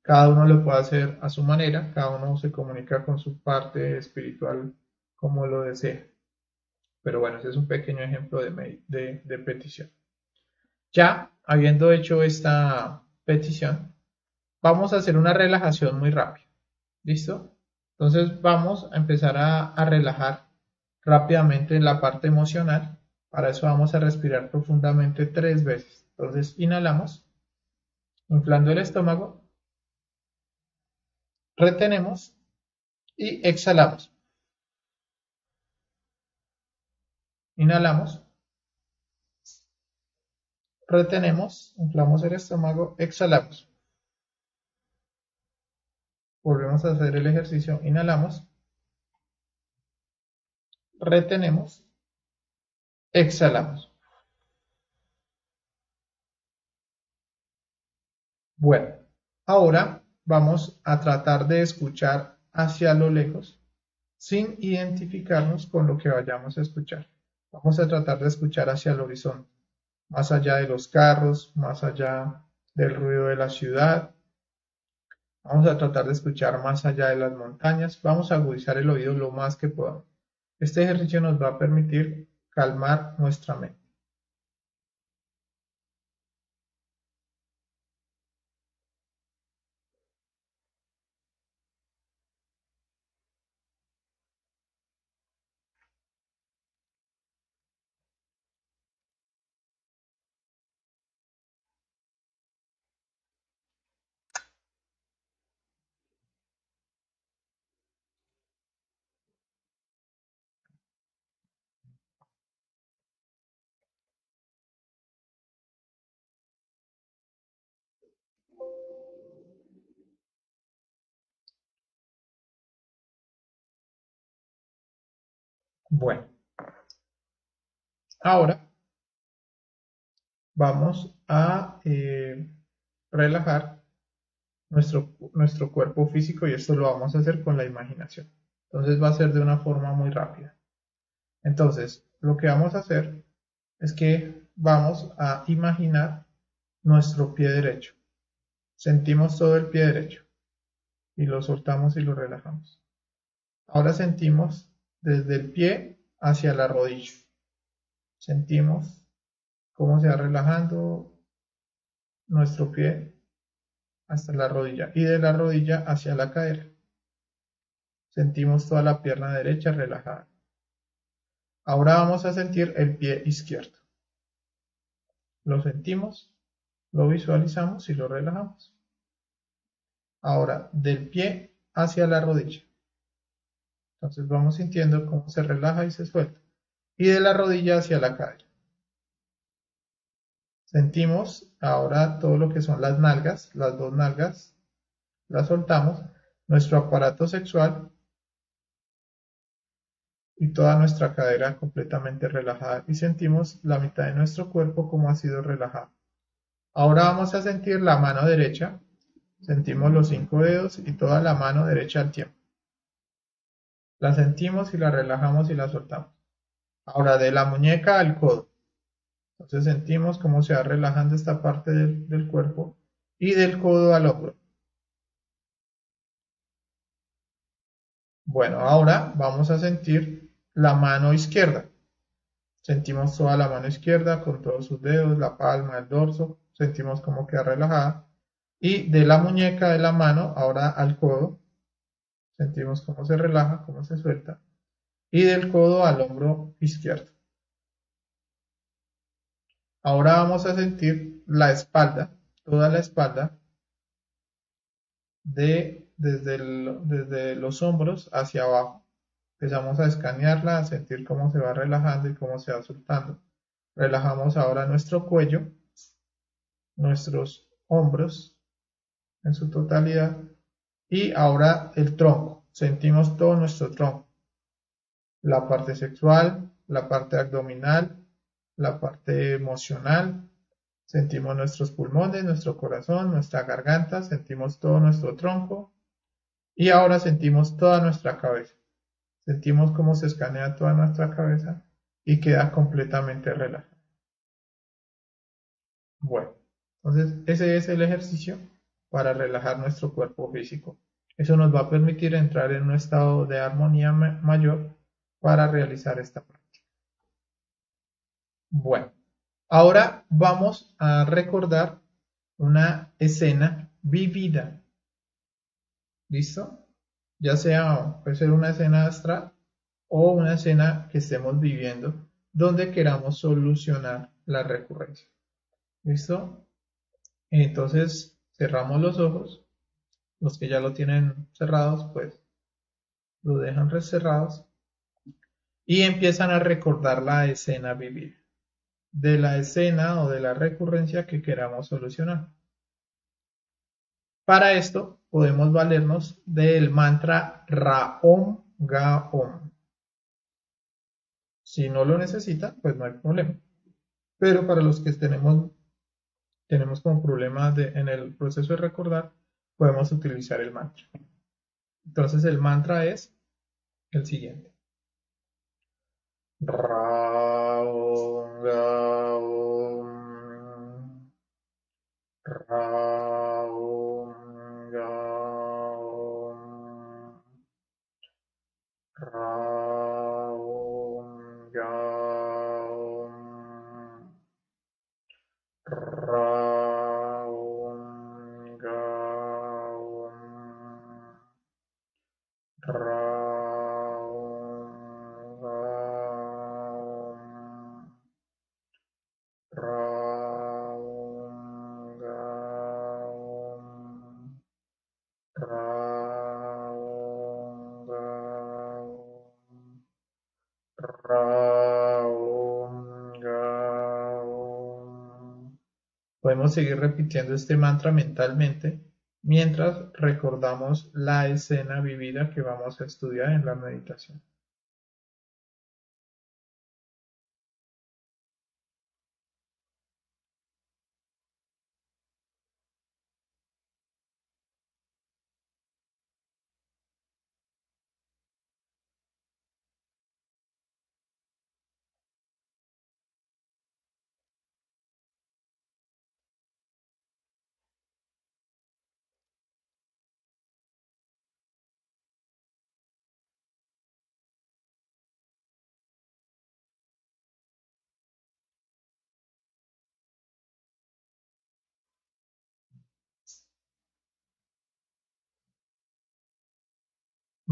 Cada uno lo puede hacer a su manera, cada uno se comunica con su parte espiritual como lo desea. Pero bueno, ese es un pequeño ejemplo de petición. Ya habiendo hecho esta petición, vamos a hacer una relajación muy rápida. ¿Listo? Entonces vamos a empezar a relajar rápidamente la parte emocional. Para eso vamos a respirar profundamente 3 veces. Entonces inhalamos, inflando el estómago, retenemos y exhalamos. Inhalamos, retenemos, inflamos el estómago, exhalamos. Volvemos a hacer el ejercicio, inhalamos, retenemos, exhalamos. Bueno, Ahora vamos a tratar de escuchar hacia lo lejos sin identificarnos con lo que vayamos a escuchar. Vamos a tratar de escuchar hacia el horizonte, más allá de los carros, más allá del ruido de la ciudad. Vamos a tratar de escuchar más allá de las montañas. Vamos a agudizar el oído lo más que podamos. Este ejercicio nos va a permitir calmar nuestra mente. Bueno, ahora vamos a relajar nuestro cuerpo físico y esto lo vamos a hacer con la imaginación. Entonces va a ser de una forma muy rápida. Entonces, lo que vamos a hacer es que vamos a imaginar nuestro pie derecho. Sentimos todo el pie derecho y lo soltamos y lo relajamos. Ahora sentimos desde el pie hacia la rodilla. Sentimos cómo se va relajando nuestro pie hasta la rodilla y de la rodilla hacia la cadera. Sentimos toda la pierna derecha relajada. Ahora vamos a sentir el pie izquierdo. Lo sentimos, lo visualizamos y lo relajamos. Ahora del pie hacia la rodilla. Entonces vamos sintiendo cómo se relaja y se suelta. Y de la rodilla hacia la cadera. Sentimos ahora todo lo que son las nalgas, las dos nalgas, las soltamos, nuestro aparato sexual y toda nuestra cadera completamente relajada y sentimos la mitad de nuestro cuerpo como ha sido relajado. Ahora vamos a sentir la mano derecha, sentimos los 5 dedos y toda la mano derecha al tiempo. La sentimos y la relajamos y la soltamos. Ahora de la muñeca al codo. Entonces sentimos cómo se va relajando esta parte del cuerpo y del codo al hombro. Bueno, ahora vamos a sentir la mano izquierda. Sentimos toda la mano izquierda con todos sus dedos, la palma, el dorso. Sentimos cómo queda relajada. Y de la muñeca de la mano, ahora al codo. Sentimos cómo se relaja, cómo se suelta. Y del codo al hombro izquierdo. Ahora vamos a sentir la espalda, toda la espalda, desde los hombros hacia abajo. Empezamos a escanearla, a sentir cómo se va relajando y cómo se va soltando. Relajamos ahora nuestro cuello, nuestros hombros en su totalidad y ahora el tronco. Sentimos todo nuestro tronco, la parte sexual, la parte abdominal, la parte emocional. Sentimos nuestros pulmones, nuestro corazón, nuestra garganta, sentimos todo nuestro tronco y ahora sentimos toda nuestra cabeza. Sentimos cómo se escanea toda nuestra cabeza y queda completamente relajada. Bueno, entonces ese es el ejercicio para relajar nuestro cuerpo físico. Eso nos va a permitir entrar en un estado de armonía mayor para realizar esta práctica. Bueno, ahora vamos a recordar una escena vivida. ¿Listo? Ya sea, puede ser una escena astral o una escena que estemos viviendo donde queramos solucionar la recurrencia. ¿Listo? Entonces cerramos los ojos. Los que ya lo tienen cerrados, pues lo dejan cerrados y empiezan a recordar la escena vivida de la escena o de la recurrencia que queramos solucionar. Para esto podemos valernos del mantra Ra-Om Ga-Om. Si no lo necesitan, pues no hay problema. Pero para los que tenemos como problemas en el proceso de recordar, podemos utilizar el mantra. Entonces el mantra es el siguiente. Raum, gaum, raum, gaum, raum, gaum, raum, gaum, raum, gaum. Raum, gaum, raum, gaum, raum, gaum. Podemos seguir repitiendo este mantra mentalmente mientras recordamos la escena vivida que vamos a estudiar en la meditación.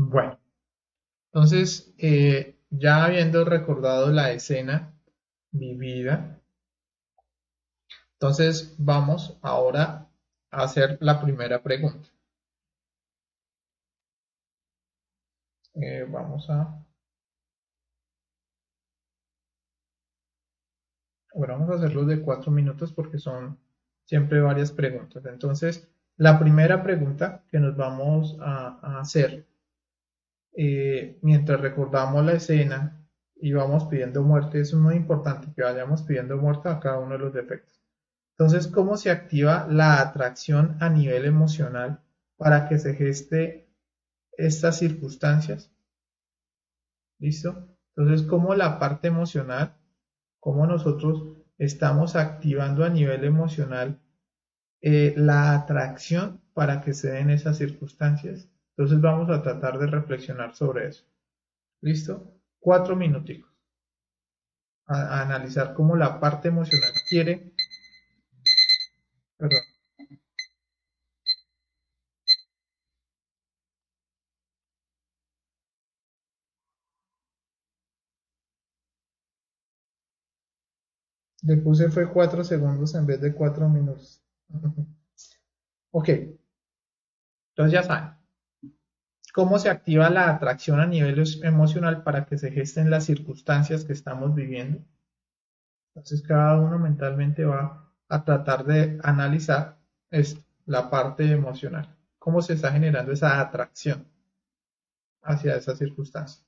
Bueno, entonces ya habiendo recordado la escena vivida, entonces vamos ahora a hacer la primera pregunta. Vamos a, bueno, vamos a hacerlo de 4 minutos porque son siempre varias preguntas. Entonces, la primera pregunta que nos vamos a hacer mientras recordamos la escena y vamos pidiendo muerte, es muy importante que vayamos pidiendo muerte a cada uno de los defectos. Entonces, ¿cómo se activa la atracción a nivel emocional para que se geste estas circunstancias? ¿Listo? Entonces, ¿cómo la parte emocional, cómo nosotros estamos activando a nivel emocional la atracción para que se den esas circunstancias? Entonces vamos a tratar de reflexionar sobre eso. ¿Listo? 4 minuticos a analizar cómo la parte emocional quiere, perdón, le puse fue 4 segundos en vez de 4 minutos. Ok, entonces ya saben, cómo se activa la atracción a nivel emocional para que se gesten las circunstancias que estamos viviendo. Entonces cada uno mentalmente va a tratar de analizar esto, la parte emocional, cómo se está generando esa atracción hacia esa circunstancia.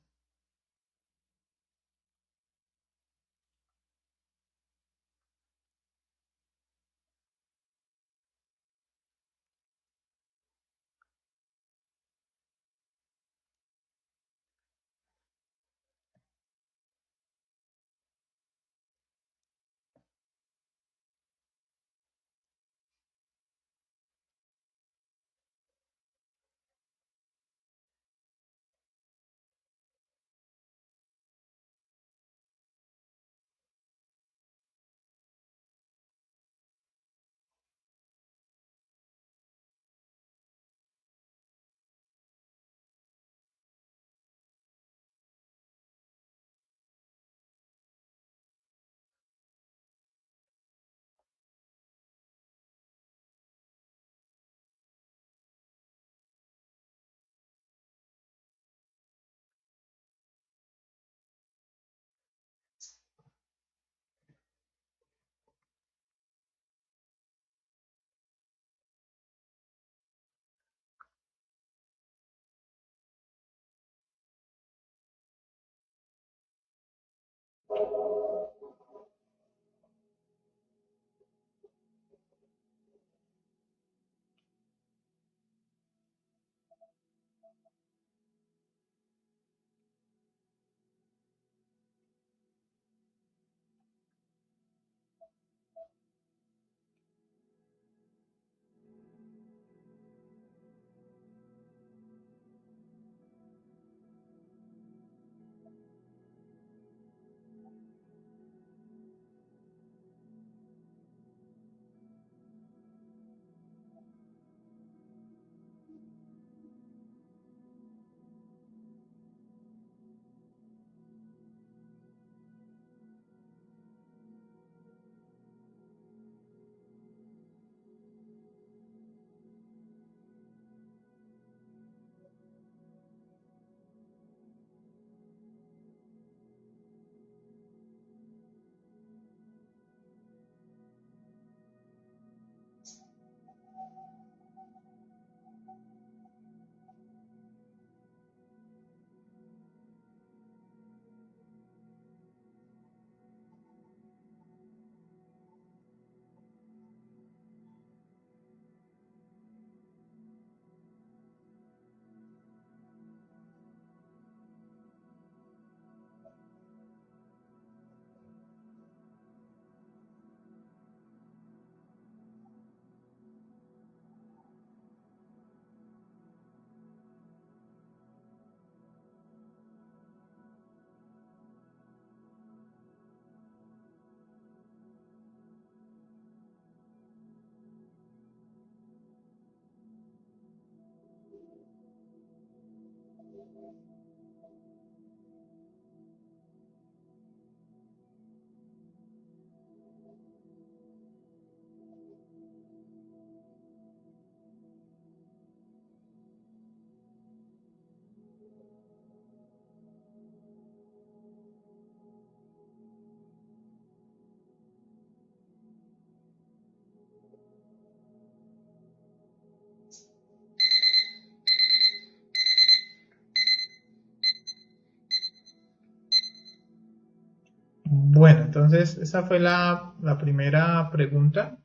entonces esa fue la primera pregunta.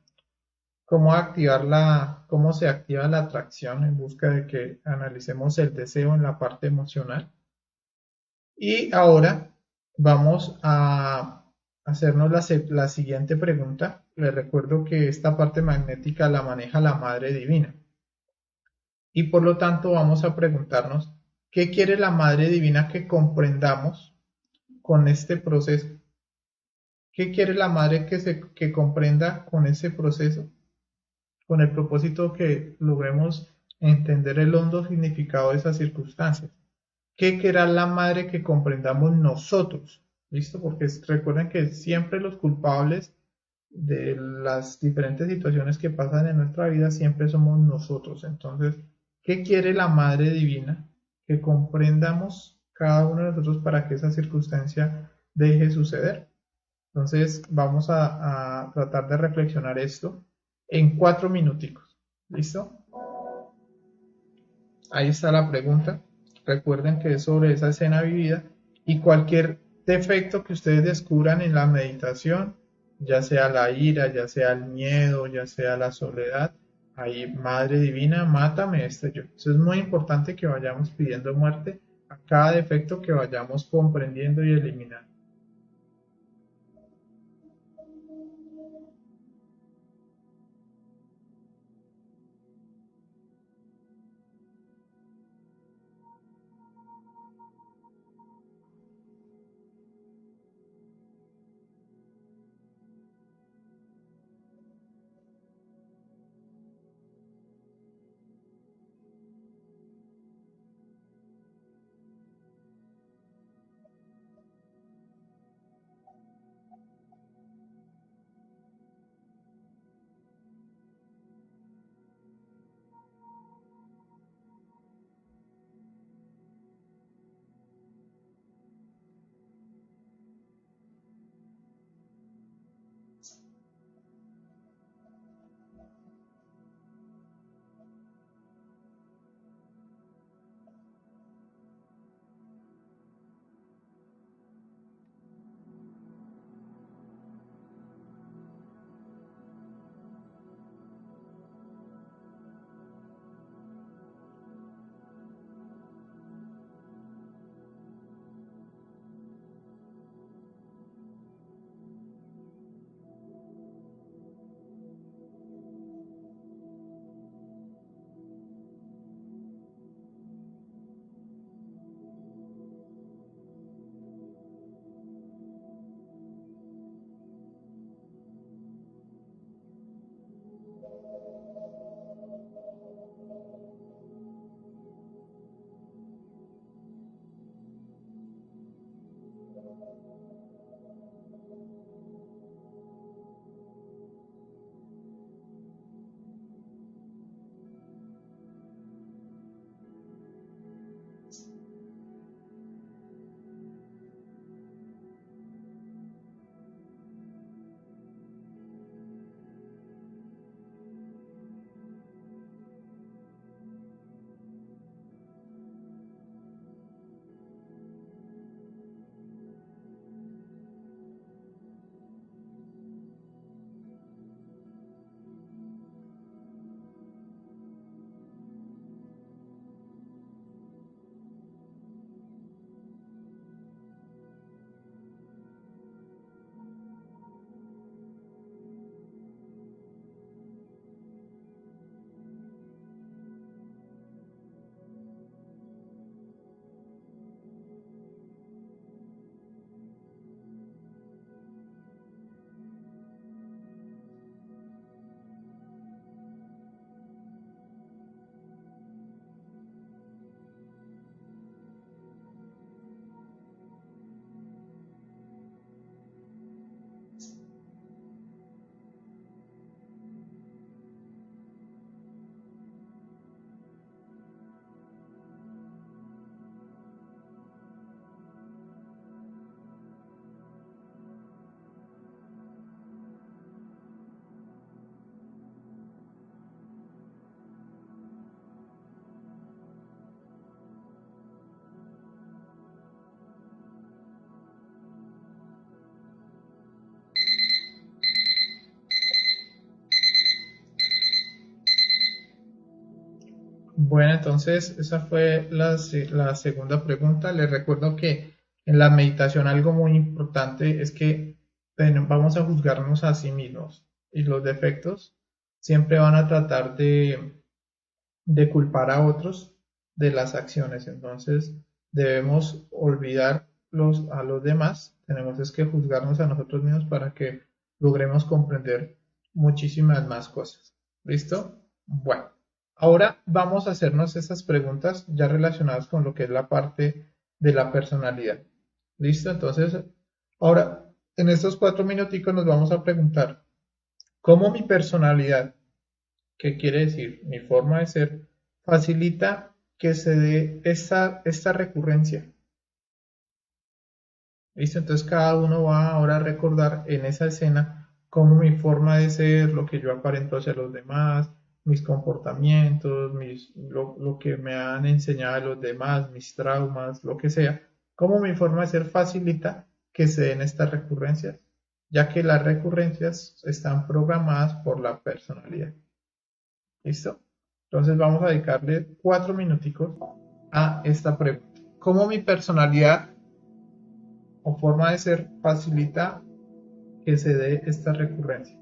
¿Cómo se activa la atracción en busca de que analicemos el deseo en la parte emocional? Y ahora vamos a hacernos la siguiente pregunta. Les recuerdo que esta parte magnética la maneja la Madre Divina. Y por lo tanto vamos a preguntarnos, ¿qué quiere la Madre Divina que comprendamos con este proceso? ¿Qué quiere la Madre que comprenda con ese proceso? Con el propósito que logremos entender el hondo significado de esas circunstancias. ¿Qué querrá la madre que comprendamos nosotros? ¿Listo? Porque recuerden que siempre los culpables de las diferentes situaciones que pasan en nuestra vida siempre somos nosotros. Entonces, ¿qué quiere la Madre Divina? Que comprendamos cada uno de nosotros para que esa circunstancia deje suceder. Entonces, vamos a tratar de reflexionar esto en 4 minuticos. ¿Listo? Ahí está la pregunta. Recuerden que es sobre esa escena vivida y cualquier defecto que ustedes descubran en la meditación, ya sea la ira, ya sea el miedo, ya sea la soledad, ahí, Madre Divina, mátame este yo. Eso es muy importante que vayamos pidiendo muerte a cada defecto que vayamos comprendiendo y eliminando. Bueno, entonces esa fue la segunda pregunta. Les recuerdo que en la meditación algo muy importante es que vamos a juzgarnos a sí mismos y los defectos siempre van a tratar de culpar a otros de las acciones. Entonces debemos olvidar a los demás. Tenemos es que juzgarnos a nosotros mismos para que logremos comprender muchísimas más cosas. ¿Listo? Bueno, ahora vamos a hacernos esas preguntas ya relacionadas con lo que es la parte de la personalidad. ¿Listo? Entonces, ahora en estos 4 minuticos nos vamos a preguntar, ¿cómo mi personalidad, qué quiere decir mi forma de ser, facilita que se dé esta recurrencia? ¿Listo? Entonces cada uno va ahora a recordar en esa escena cómo mi forma de ser, lo que yo aparento hacia los demás, mis comportamientos, lo que me han enseñado los demás, mis traumas, lo que sea, cómo mi forma de ser facilita que se den estas recurrencias, ya que las recurrencias están programadas por la personalidad. ¿Listo? Entonces vamos a dedicarle 4 minuticos a esta pregunta. ¿Cómo mi personalidad o forma de ser facilita que se dé esta recurrencia?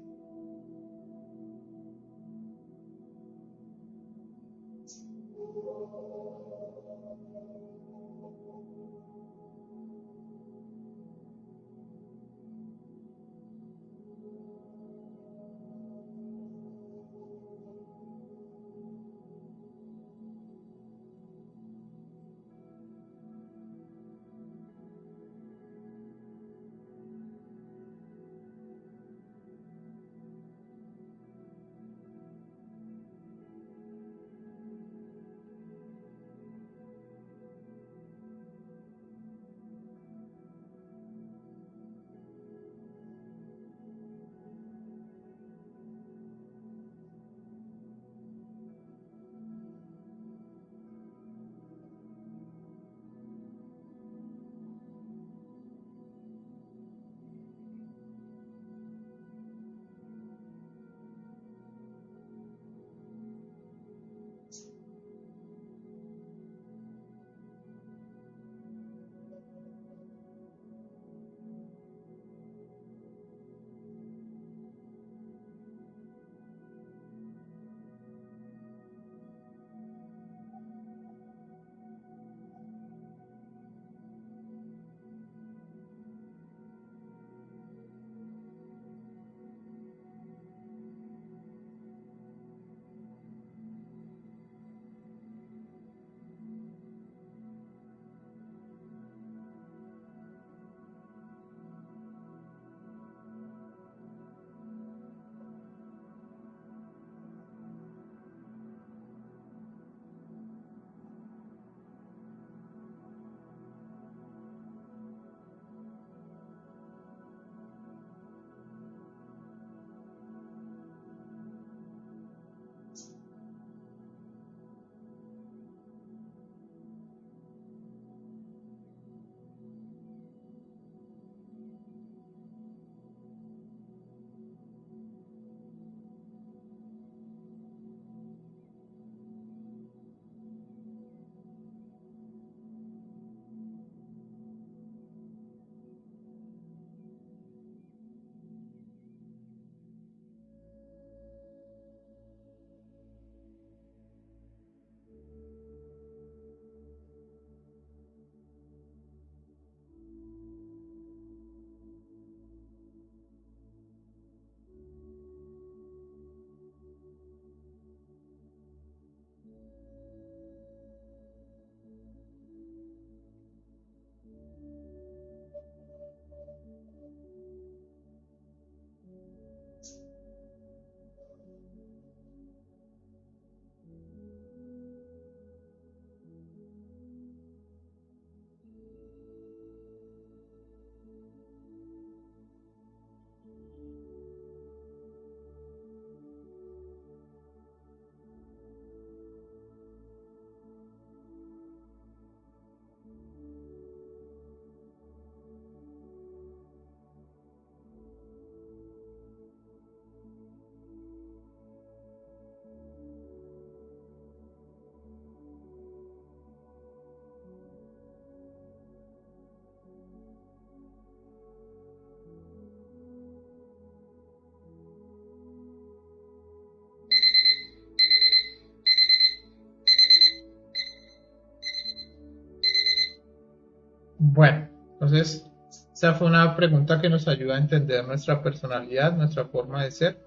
Bueno, entonces, esa fue una pregunta que nos ayuda a entender nuestra personalidad, nuestra forma de ser,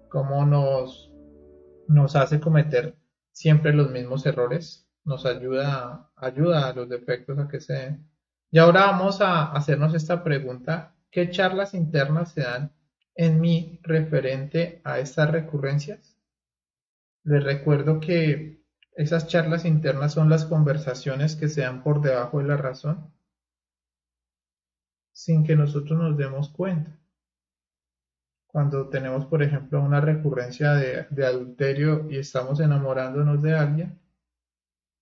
cómo nos hace cometer siempre los mismos errores, nos ayuda a los defectos a que se den. Y ahora vamos a hacernos esta pregunta: ¿qué charlas internas se dan en mí referente a estas recurrencias? Les recuerdo que esas charlas internas son las conversaciones que se dan por debajo de la razón sin que nosotros nos demos cuenta. Cuando tenemos, por ejemplo, una recurrencia de adulterio y estamos enamorándonos de alguien,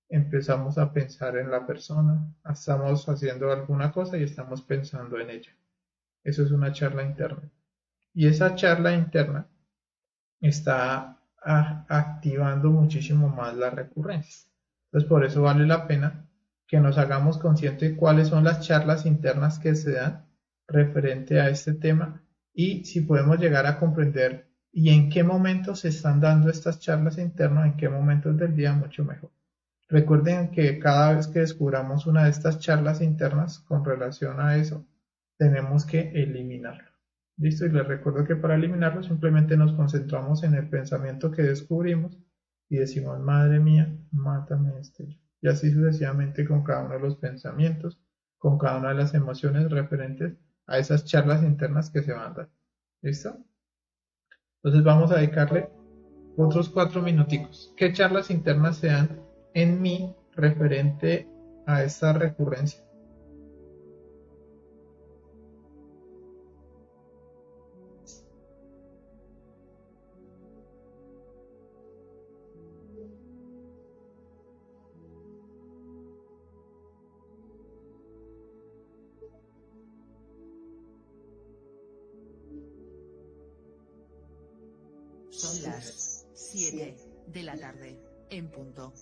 empezamos a pensar en la persona, estamos haciendo alguna cosa y estamos pensando en ella. Eso es una charla interna. Y esa charla interna está activando muchísimo más las recurrencias. Entonces, por eso vale la pena que nos hagamos conscientes de cuáles son las charlas internas que se dan referente a este tema y si podemos llegar a comprender y en qué momentos se están dando estas charlas internas, en qué momentos del día, mucho mejor. Recuerden que cada vez que descubramos una de estas charlas internas con relación a eso, tenemos que eliminarlo. ¿Listo? Y les recuerdo que para eliminarlo simplemente nos concentramos en el pensamiento que descubrimos y decimos: madre mía, mátame este yo. Y así sucesivamente con cada uno de los pensamientos, con cada una de las emociones referentes a esas charlas internas que se van a dar. ¿Listo? Entonces vamos a dedicarle otros 4 minuticos. ¿Qué charlas internas se dan en mí referente a esta recurrencia? Son las 7 de la tarde, en punto.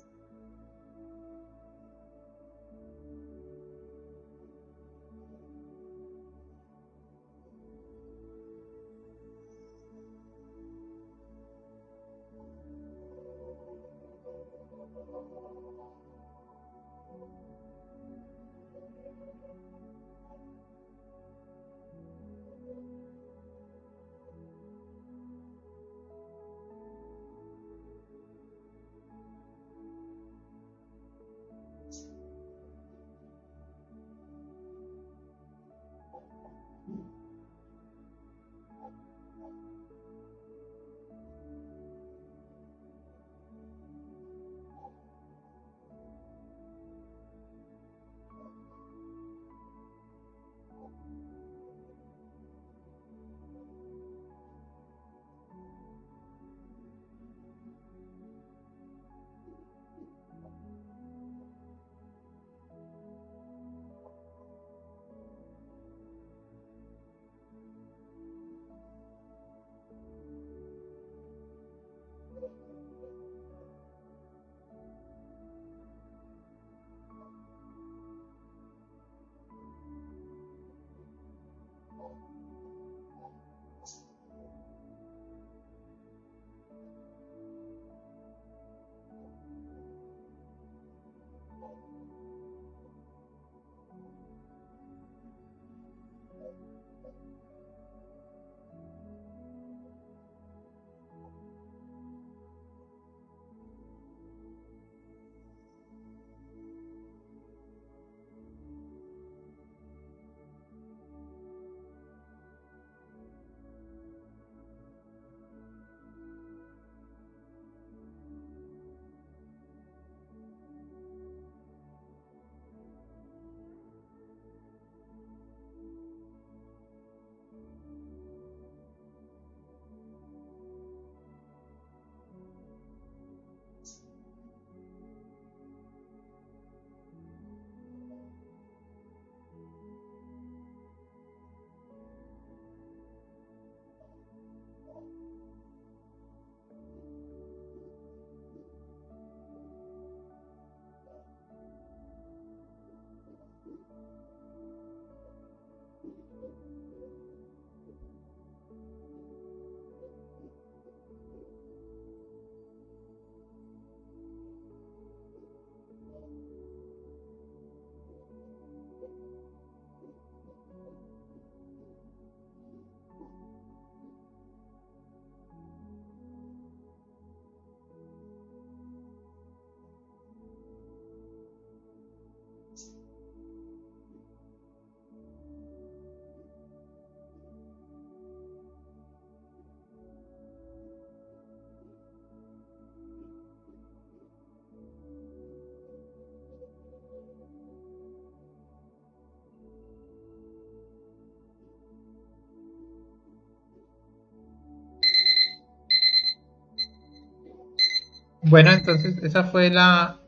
Bueno, entonces esa fue la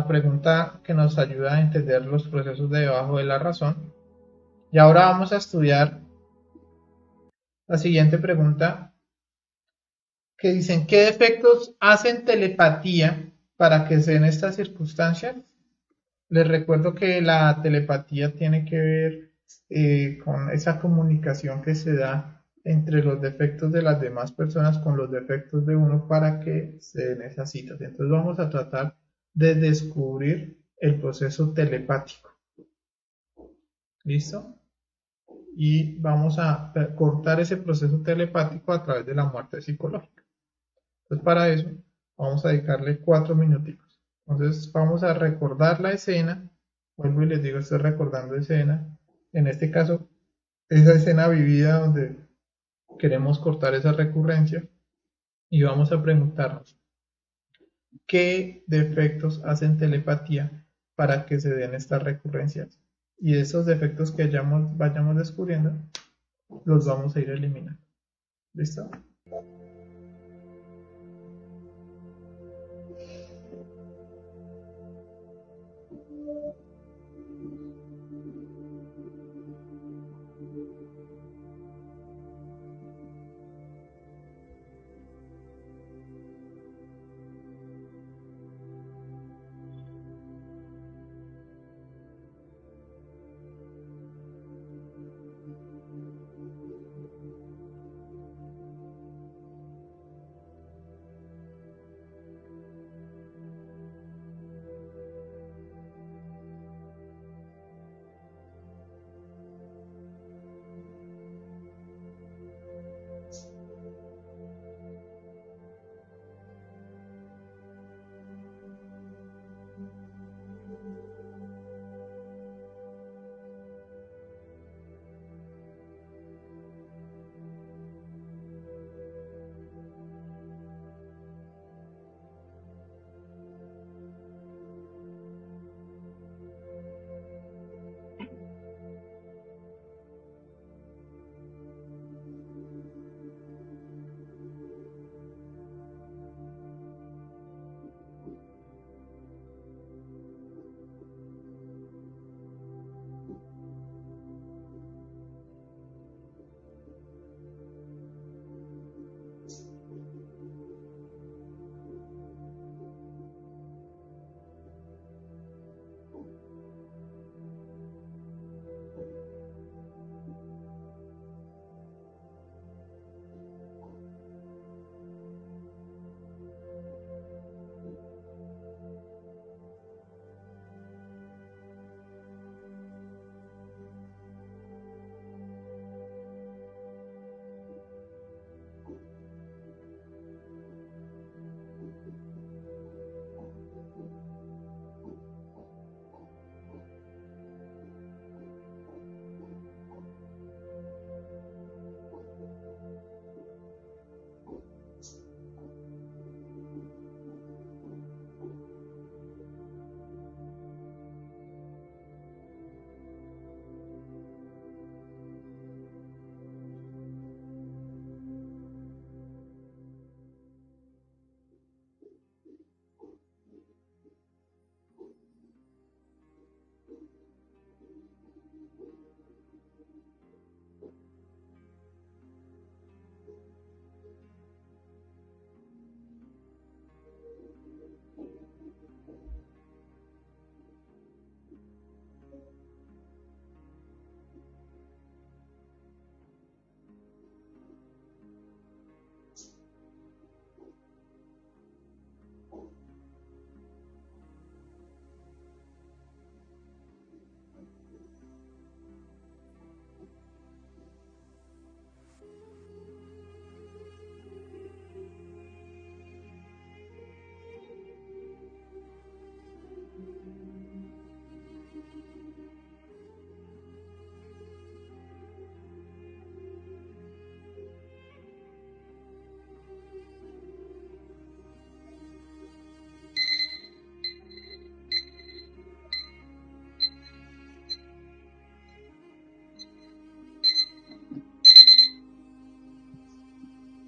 pregunta que nos ayuda a entender los procesos de debajo de la razón. Y ahora vamos a estudiar la siguiente pregunta que dicen, ¿qué efectos hacen telepatía para que se den estas circunstancias? Les recuerdo que la telepatía tiene que ver con esa comunicación que se da entre los defectos de las demás personas con los defectos de uno para que se den esas citas. Entonces vamos a tratar de descubrir el proceso telepático. ¿Listo? Y vamos a cortar ese proceso telepático a través de la muerte psicológica. Entonces para eso vamos a dedicarle 4 minuticos. Entonces vamos a recordar la escena. Vuelvo y les digo, estoy recordando escena. En este caso, esa escena vivida donde queremos cortar esa recurrencia y vamos a preguntarnos qué defectos hacen telepatía para que se den estas recurrencias. Y esos defectos que vayamos descubriendo, los vamos a ir eliminando. ¿Listo?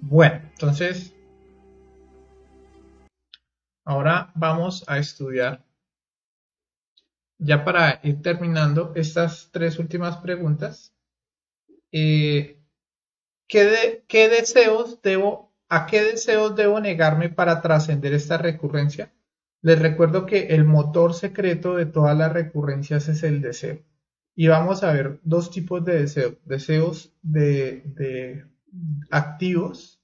Bueno, entonces vamos a estudiar, ya para ir terminando, estas tres últimas preguntas. Eh, ¿A qué deseos debo negarme para trascender esta recurrencia? Les recuerdo que el motor secreto de todas las recurrencias es el deseo. Y vamos a ver dos tipos de deseos. Deseos de activos,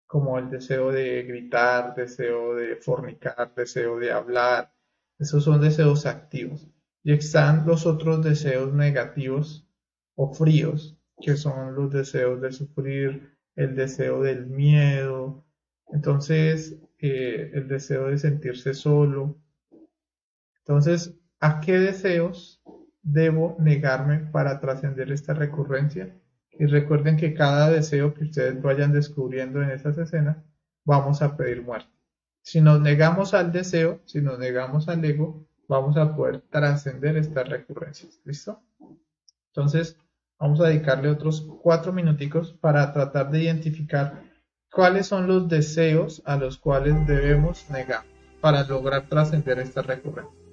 como el deseo de gritar, deseo de fornicar, deseo de hablar. Esos son deseos activos. Y están los otros deseos negativos o fríos, que son los deseos de sufrir, el deseo del miedo, entonces el deseo de sentirse solo. Entonces, ¿a qué deseos debo negarme para trascender esta recurrencia? Y recuerden que cada deseo que ustedes vayan descubriendo en esas escenas, vamos a pedir muerte. Si nos negamos al deseo, si nos negamos al ego, vamos a poder trascender estas recurrencias. ¿Listo? Entonces, vamos a dedicarle otros 4 minuticos para tratar de identificar cuáles son los deseos a los cuales debemos negar para lograr trascender esta recurrencia.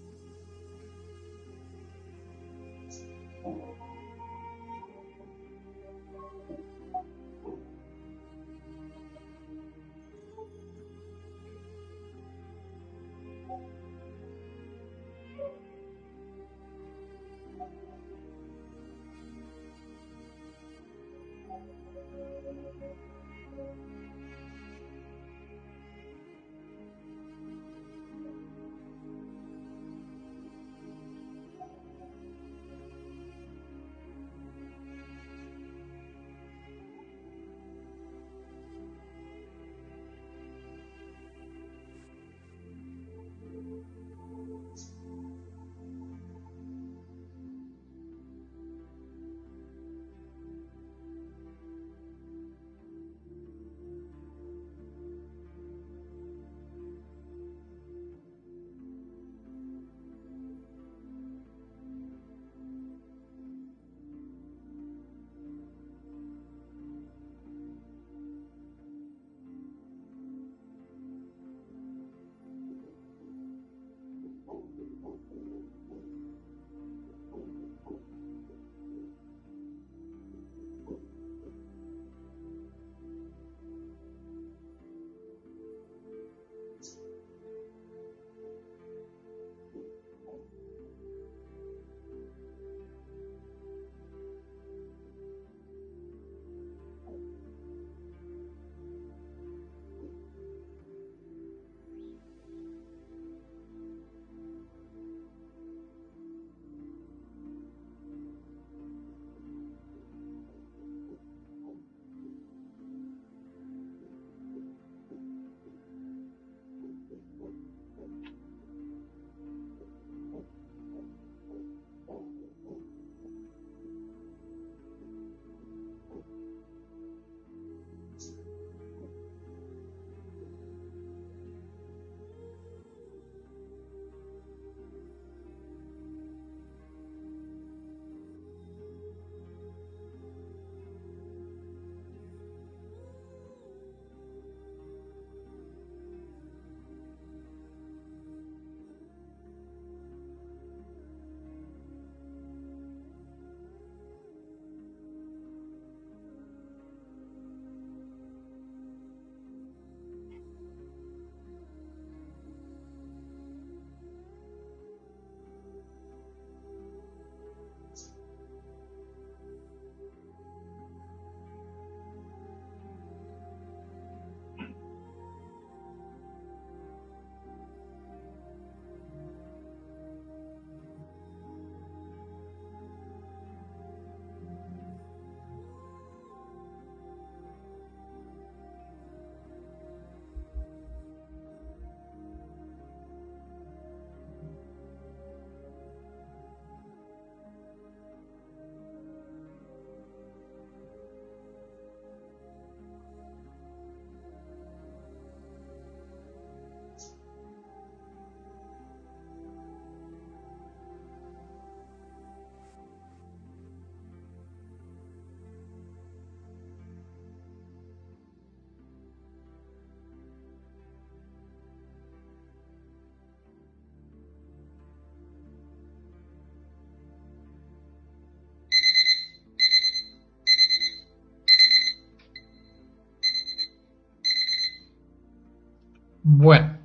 Bueno,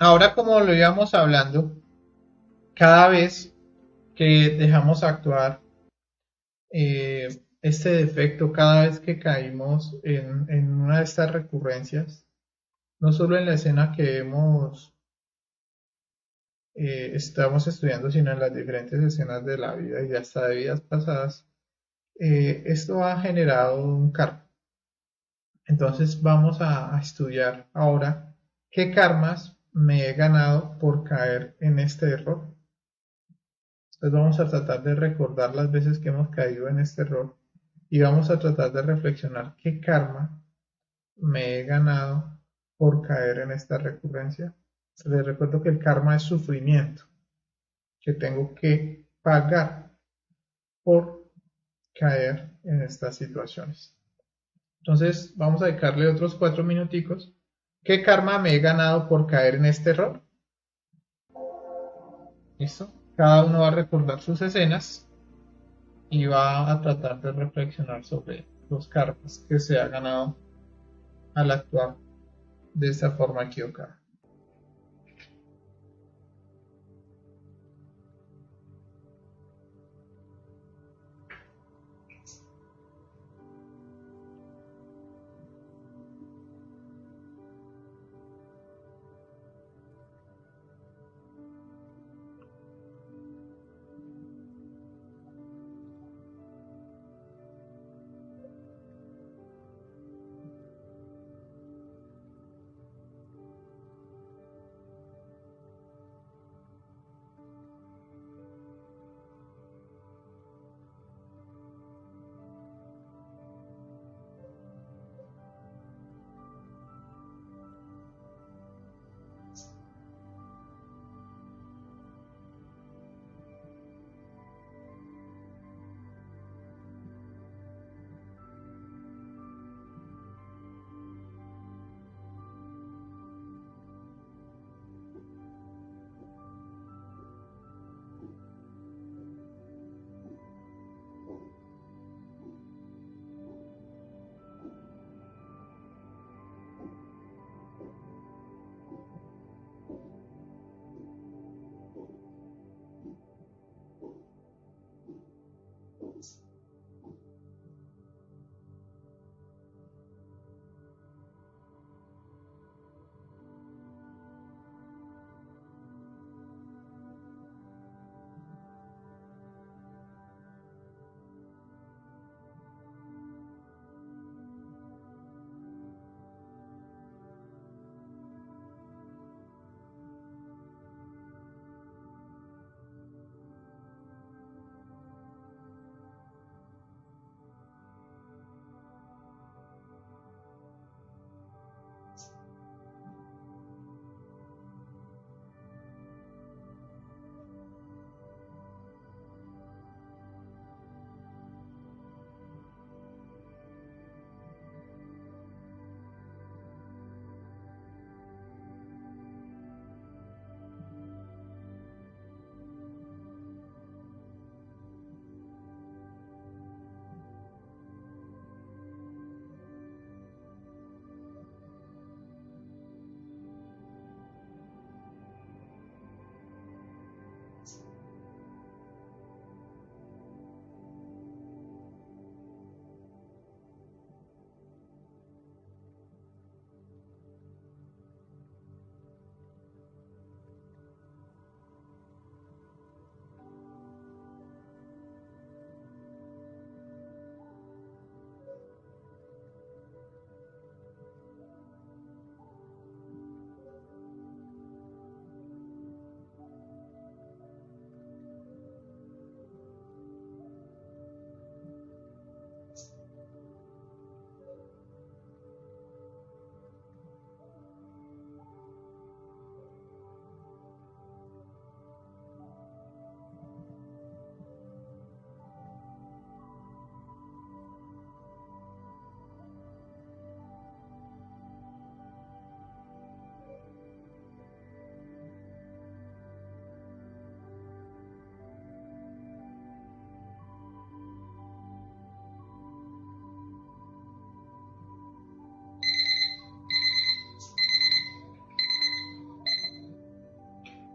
ahora como lo íbamos hablando, cada vez que dejamos actuar este defecto, cada vez que caímos en una de estas recurrencias, no solo en la escena que estamos estudiando, sino en las diferentes escenas de la vida y hasta de vidas pasadas, esto ha generado un karma. Entonces vamos a estudiar ahora qué karmas me he ganado por caer en este error. Entonces vamos a tratar de recordar las veces que hemos caído en este error y vamos a tratar de reflexionar qué karma me he ganado por caer en esta recurrencia. Les recuerdo que el karma es sufrimiento que tengo que pagar por caer en estas situaciones. Entonces vamos a dedicarle otros 4 minuticos. ¿Qué karma me he ganado por caer en este error? ¿Listo? Cada uno va a recordar sus escenas y va a tratar de reflexionar sobre los karmas que se ha ganado al actuar de esta forma equivocada.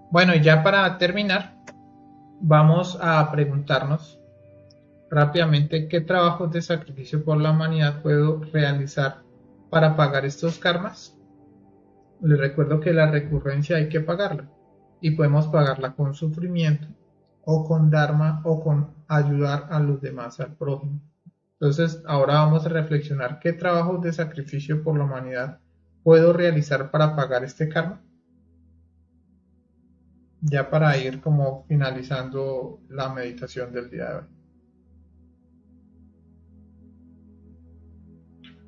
Bueno, y ya para terminar, vamos a preguntarnos rápidamente qué trabajos de sacrificio por la humanidad puedo realizar para pagar estos karmas. Les recuerdo que la recurrencia hay que pagarla y podemos pagarla con sufrimiento o con dharma o con ayudar a los demás, al prójimo. Entonces, ahora vamos a reflexionar qué trabajos de sacrificio por la humanidad puedo realizar para pagar este karma, ya para ir como finalizando la meditación del día de hoy.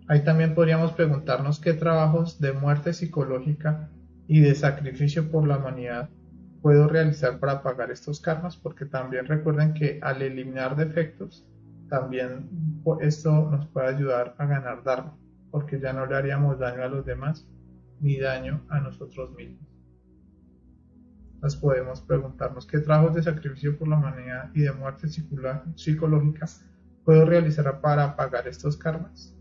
Ahí también podríamos preguntarnos qué trabajos de muerte psicológica y de sacrificio por la humanidad puedo realizar para pagar estos karmas, porque también recuerden que al eliminar defectos, también esto nos puede ayudar a ganar dharma, porque ya no le haríamos daño a los demás ni daño a nosotros mismos. Nos podemos preguntarnos qué trabajos de sacrificio por la humanidad y de muerte psicológica puedo realizar para pagar estos karmas.